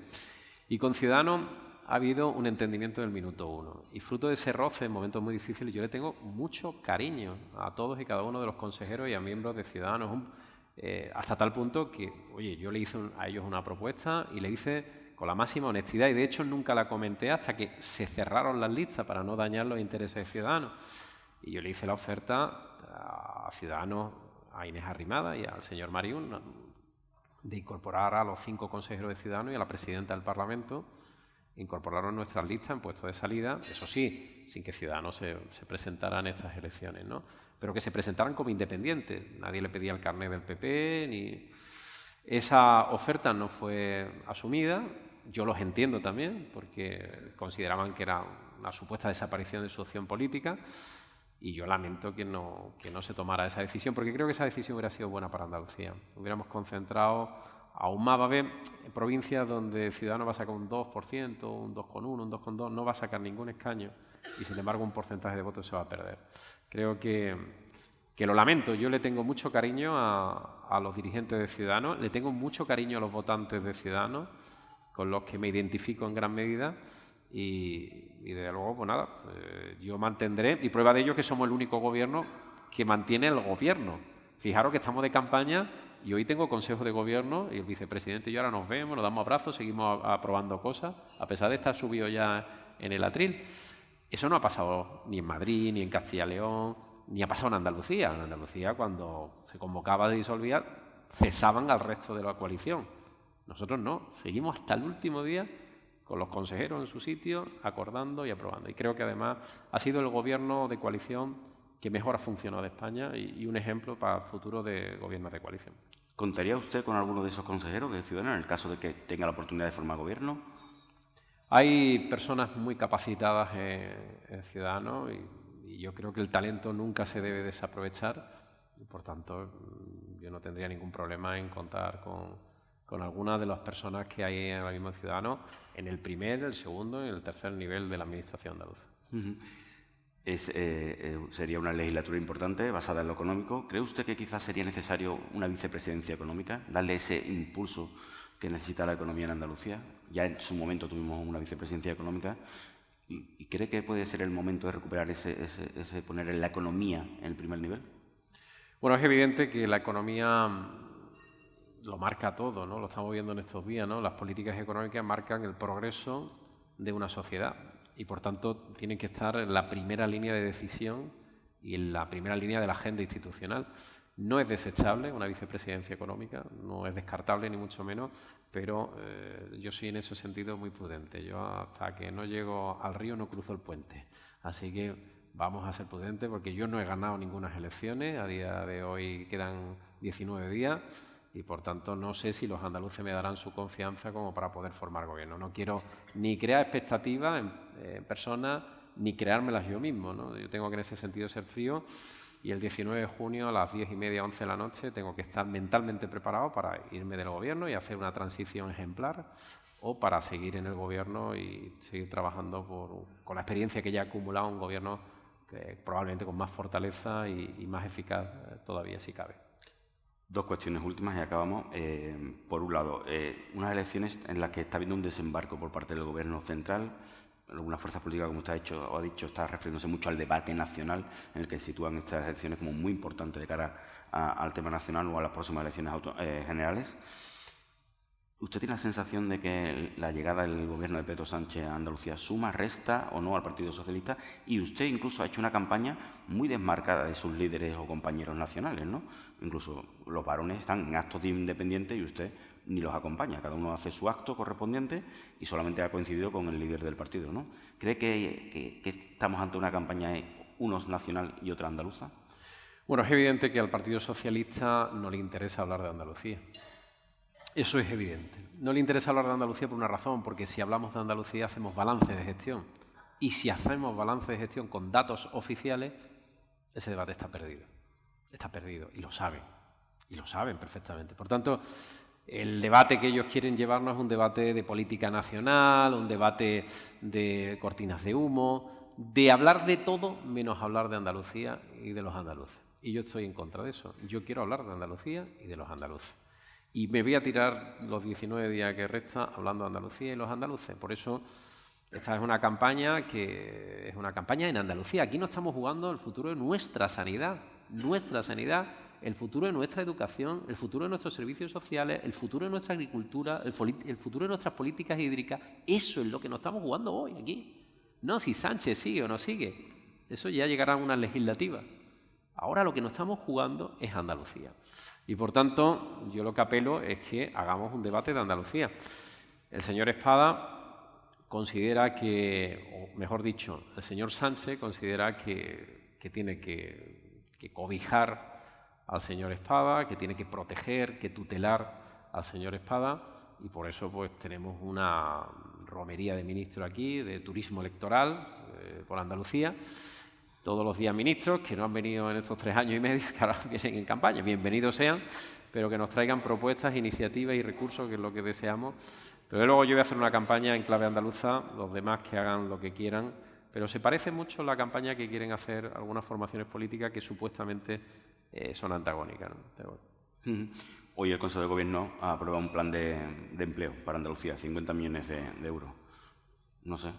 Y con Ciudadanos ha habido un entendimiento del minuto uno. Y fruto de ese roce en momentos muy difíciles, yo le tengo mucho cariño a todos y cada uno de los consejeros y a miembros de Ciudadanos, hasta tal punto que, oye, yo le hice a ellos una propuesta y le hice con la máxima honestidad, y de hecho nunca la comenté hasta que se cerraron las listas para no dañar los intereses de Ciudadanos. Y yo le hice la oferta a Ciudadanos, a Inés Arrimada y al señor Mariún, de incorporar a los 5 consejeros de Ciudadanos y a la presidenta del Parlamento, incorporaron nuestras listas en puestos de salida, eso sí, sin que Ciudadanos se presentara en estas elecciones, ¿no? Pero que se presentaran como independientes. Nadie le pedía el carnet del PP, ni... Esa oferta no fue asumida. Yo los entiendo también, porque consideraban que era una supuesta desaparición de su opción política, y yo lamento que no se tomara esa decisión, porque creo que esa decisión hubiera sido buena para Andalucía. Hubiéramos concentrado aún más. Va a haber provincias donde Ciudadanos va a sacar un 2%, un 2,1, un 2,2, no va a sacar ningún escaño y, sin embargo, un porcentaje de votos se va a perder. Creo que lo lamento. Yo le tengo mucho cariño a los dirigentes de Ciudadanos, le tengo mucho cariño a los votantes de Ciudadanos, con los que me identifico en gran medida. Y desde luego, pues nada, yo mantendré, y prueba de ello que somos el único gobierno que mantiene el gobierno. Fijaros que estamos de campaña y hoy tengo consejo de gobierno y el vicepresidente y yo ahora nos vemos, nos damos abrazos, seguimos aprobando cosas, a pesar de estar subido ya en el atril. Eso no ha pasado ni en Madrid, ni en Castilla y León, ni ha pasado en Andalucía. En Andalucía, cuando se convocaba, se disolvía, cesaban al resto de la coalición. Nosotros no, seguimos hasta el último día con los consejeros en su sitio, acordando y aprobando. Y creo que además ha sido el gobierno de coalición que mejor ha funcionado de España y un ejemplo para el futuro de gobiernos de coalición. ¿Contaría usted con alguno de esos consejeros de Ciudadanos en el caso de que tenga la oportunidad de formar gobierno? Hay personas muy capacitadas en Ciudadanos y yo creo que el talento nunca se debe desaprovechar y, por tanto, yo no tendría ningún problema en contar con algunas de las personas que hay ahora mismo en Ciudadanos en el primer, el segundo y el tercer nivel de la Administración andaluza. Sería una legislatura importante, basada en lo económico. ¿Cree usted que quizás sería necesario una vicepresidencia económica, darle ese impulso que necesita la economía en Andalucía? Ya en su momento tuvimos una vicepresidencia económica. ¿Y cree que puede ser el momento de recuperar ese poner la economía en el primer nivel? Bueno, es evidente que la economía lo marca todo, ¿no? Lo estamos viendo en estos días, ¿no? Las políticas económicas marcan el progreso de una sociedad y, por tanto, tienen que estar en la primera línea de decisión y en la primera línea de la agenda institucional. No es desechable una vicepresidencia económica, no es descartable ni mucho menos, pero yo soy en ese sentido muy prudente. Yo hasta que no llego al río no cruzo el puente. Así que vamos a ser prudentes porque yo no he ganado ninguna elecciones. A día de hoy quedan 19 días. Y, por tanto, no sé si los andaluces me darán su confianza como para poder formar gobierno. No quiero ni crear expectativas en personas, ni creármelas yo mismo, ¿no? Yo tengo que, en ese sentido, ser frío y el 19 de junio a las 10:30, 11 de la noche tengo que estar mentalmente preparado para irme del gobierno y hacer una transición ejemplar o para seguir en el gobierno y seguir trabajando con la experiencia que ya he acumulado, un gobierno que probablemente con más fortaleza y más eficaz todavía, si cabe. Dos cuestiones últimas y acabamos. Por un lado, unas elecciones en las que está habiendo un desembarco por parte del Gobierno central. algunas fuerzas políticas, como usted ha dicho, está refiriéndose mucho al debate nacional, en el que sitúan estas elecciones como muy importantes de cara al tema nacional o a las próximas elecciones generales. ¿Usted tiene la sensación de que la llegada del gobierno de Pedro Sánchez a Andalucía suma, resta o no al Partido Socialista? Y usted incluso ha hecho una campaña muy desmarcada de sus líderes o compañeros nacionales, ¿no? Incluso los varones están en actos de independientes y usted ni los acompaña. Cada uno hace su acto correspondiente y solamente ha coincidido con el líder del partido, ¿no? ¿Cree que estamos ante una campaña, unos nacional y otra andaluza? Bueno, es evidente que al Partido Socialista no le interesa hablar de Andalucía. Eso es evidente. No le interesa hablar de Andalucía por una razón, porque si hablamos de Andalucía hacemos balance de gestión. Y si hacemos balance de gestión con datos oficiales, ese debate está perdido. Está perdido y lo saben. Y lo saben perfectamente. Por tanto, el debate que ellos quieren llevarnos es un debate de política nacional, un debate de cortinas de humo, de hablar de todo menos hablar de Andalucía y de los andaluces. Y yo estoy en contra de eso. Yo quiero hablar de Andalucía y de los andaluces. Y me voy a tirar los 19 días que resta hablando de Andalucía y los andaluces. Por eso esta es una campaña que es una campaña en Andalucía. Aquí no estamos jugando el futuro de nuestra sanidad, el futuro de nuestra educación, el futuro de nuestros servicios sociales, el futuro de nuestra agricultura, el futuro de nuestras políticas hídricas. Eso es lo que nos estamos jugando hoy aquí. No si Sánchez sigue o no sigue. Eso ya llegará a una legislativa. Ahora lo que nos estamos jugando es Andalucía. Y, por tanto, yo lo que apelo es que hagamos un debate de Andalucía. El señor Espada considera que, o mejor dicho, el señor Sánchez considera que tiene que cobijar al señor Espada, que tiene que proteger, que tutelar al señor Espada, y por eso pues tenemos una romería de ministros aquí, de turismo electoral por Andalucía. Todos los días ministros que no han venido en estos 3 años y medio, que ahora vienen en campaña, bienvenidos sean, pero que nos traigan propuestas, iniciativas y recursos, que es lo que deseamos. Pero luego yo voy a hacer una campaña en clave andaluza, los demás que hagan lo que quieran, pero se parece mucho la campaña que quieren hacer algunas formaciones políticas que supuestamente son antagónicas, ¿no? Pero bueno. Hoy el Consejo de Gobierno ha aprobado un plan de empleo para Andalucía, 50 millones de euros. No sé,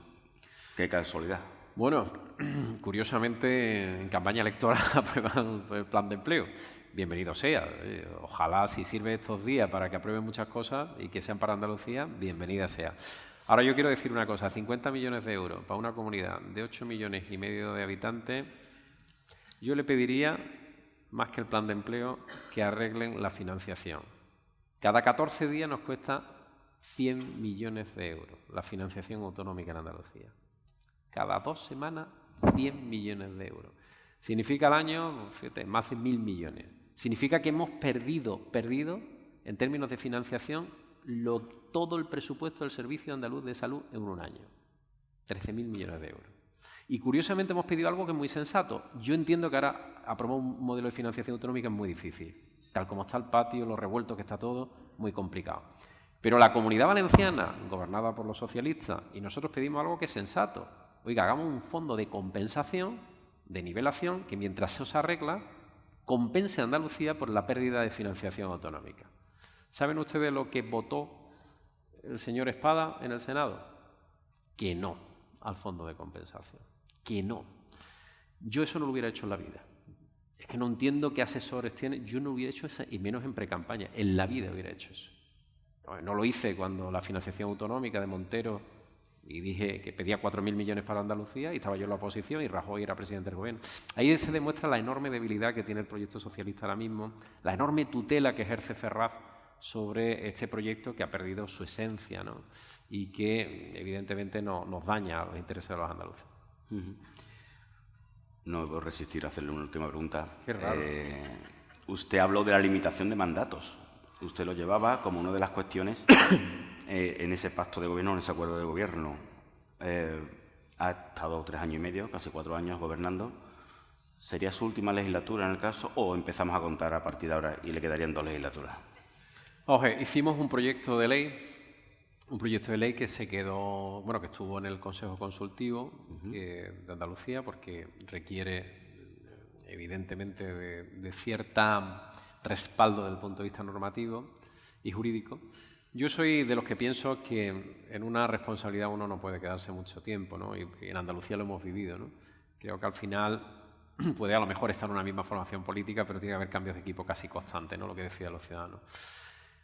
qué casualidad. Bueno, curiosamente, en campaña electoral aprueban el plan de empleo. Bienvenido sea. Ojalá, si sirve estos días para que aprueben muchas cosas y que sean para Andalucía, bienvenida sea. Ahora yo quiero decir una cosa, 50 millones de euros para una comunidad de 8,5 millones de habitantes, yo le pediría, más que el plan de empleo, que arreglen la financiación. Cada 14 días nos cuesta 100 millones de euros la financiación autonómica en Andalucía. Cada 2 semanas, 100 millones de euros. Significa al año, fíjate, más de 1.000 millones. Significa que hemos perdido, en términos de financiación, todo el presupuesto del Servicio Andaluz de Salud en un año. 13.000 millones de euros. Y curiosamente hemos pedido algo que es muy sensato. Yo entiendo que ahora aprobar un modelo de financiación autonómica es muy difícil. Tal como está el patio, lo revuelto que está todo, muy complicado. Pero la Comunidad Valenciana, gobernada por los socialistas, y nosotros pedimos algo que es sensato. Oiga, hagamos un fondo de compensación, de nivelación, que mientras se os arregla, compense a Andalucía por la pérdida de financiación autonómica. ¿Saben ustedes lo que votó el señor Espada en el Senado? Que no al fondo de compensación. Que no. Yo eso no lo hubiera hecho en la vida. Es que no entiendo qué asesores tiene. Yo no hubiera hecho eso, y menos en precampaña. En la vida hubiera hecho eso. No lo hice cuando la financiación autonómica de Montero, y dije que pedía 4.000 millones para Andalucía, y estaba yo en la oposición y Rajoy era presidente del gobierno. Ahí se demuestra la enorme debilidad que tiene el proyecto socialista ahora mismo, la enorme tutela que ejerce Ferraz sobre este proyecto que ha perdido su esencia, ¿no? Y que evidentemente nos daña a los intereses de los andaluces. No puedo resistir a hacerle una última pregunta. Qué raro. Usted habló de la limitación de mandatos. Usted lo llevaba como una de las cuestiones en ese pacto de gobierno, en ese acuerdo de gobierno. Ha estado 3 años y medio, casi 4 años gobernando. ¿Sería su última legislatura en el caso o empezamos a contar a partir de ahora y le quedarían 2 legislaturas? Oye, hicimos un proyecto de ley que se quedó, bueno, que estuvo en el Consejo Consultivo de Andalucía, porque requiere evidentemente de cierta respaldo desde el punto de vista normativo y jurídico, Yo soy de los que pienso que en una responsabilidad uno no puede quedarse mucho tiempo, ¿no? Y en Andalucía lo hemos vivido, ¿no? Creo que al final puede a lo mejor estar en una misma formación política, pero tiene que haber cambios de equipo casi constantes, ¿no? Lo que decían los ciudadanos.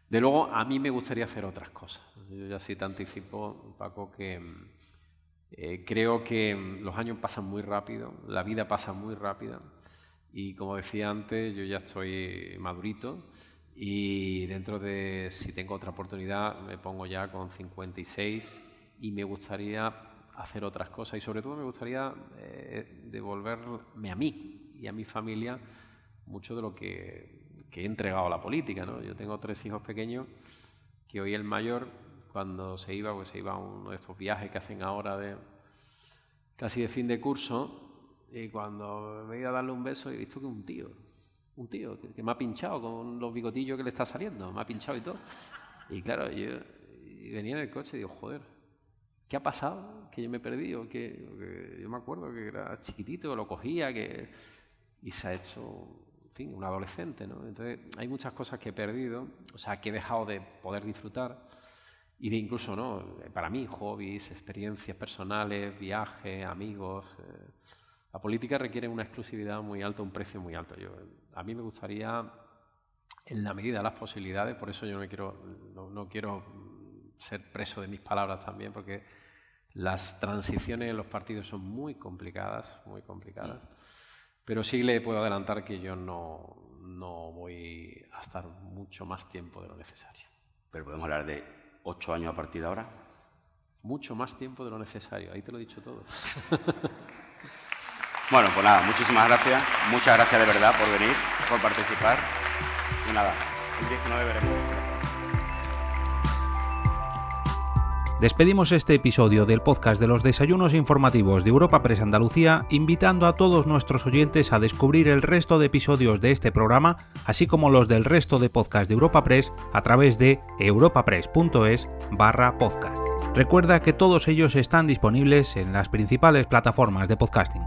De luego, a mí me gustaría hacer otras cosas. Yo ya sí te anticipo, Paco, que creo que los años pasan muy rápido, la vida pasa muy rápida y, como decía antes, yo ya estoy madurito. Y dentro de, si tengo otra oportunidad, me pongo ya con 56 y me gustaría hacer otras cosas. Y sobre todo me gustaría devolverme a mí y a mi familia mucho de lo que he entregado a la política, ¿no? Yo tengo 3 hijos pequeños, que hoy el mayor, cuando se iba, pues se iba a uno de estos viajes que hacen ahora casi de fin de curso, y cuando me iba a darle un beso he visto que un tío que me ha pinchado con los bigotillos que le está saliendo, me ha pinchado y todo. Y claro, yo venía en el coche y digo, joder, ¿qué ha pasado? Que yo me he perdido, que yo me acuerdo que era chiquitito, lo cogía, y se ha hecho, en fin, un adolescente, ¿no? Entonces, hay muchas cosas que he perdido, o sea, que he dejado de poder disfrutar, y de incluso, ¿no? Para mí, hobbies, experiencias personales, viajes, amigos. La política requiere una exclusividad muy alta, un precio muy alto. A mí me gustaría, en la medida de las posibilidades, por eso yo no quiero ser preso de mis palabras también, porque las transiciones en los partidos son muy complicadas, pero sí le puedo adelantar que yo no voy a estar mucho más tiempo de lo necesario. Pero podemos hablar de 8 años a partir de ahora. Mucho más tiempo de lo necesario, ahí te lo he dicho todo. Bueno, pues nada, muchísimas gracias. Muchas gracias de verdad por venir, por participar. Y nada, el 19 veremos. Despedimos este episodio del podcast de los desayunos informativos de Europa Press Andalucía, invitando a todos nuestros oyentes a descubrir el resto de episodios de este programa, así como los del resto de podcasts de Europa Press a través de europapress.es/podcast. Recuerda que todos ellos están disponibles en las principales plataformas de podcasting.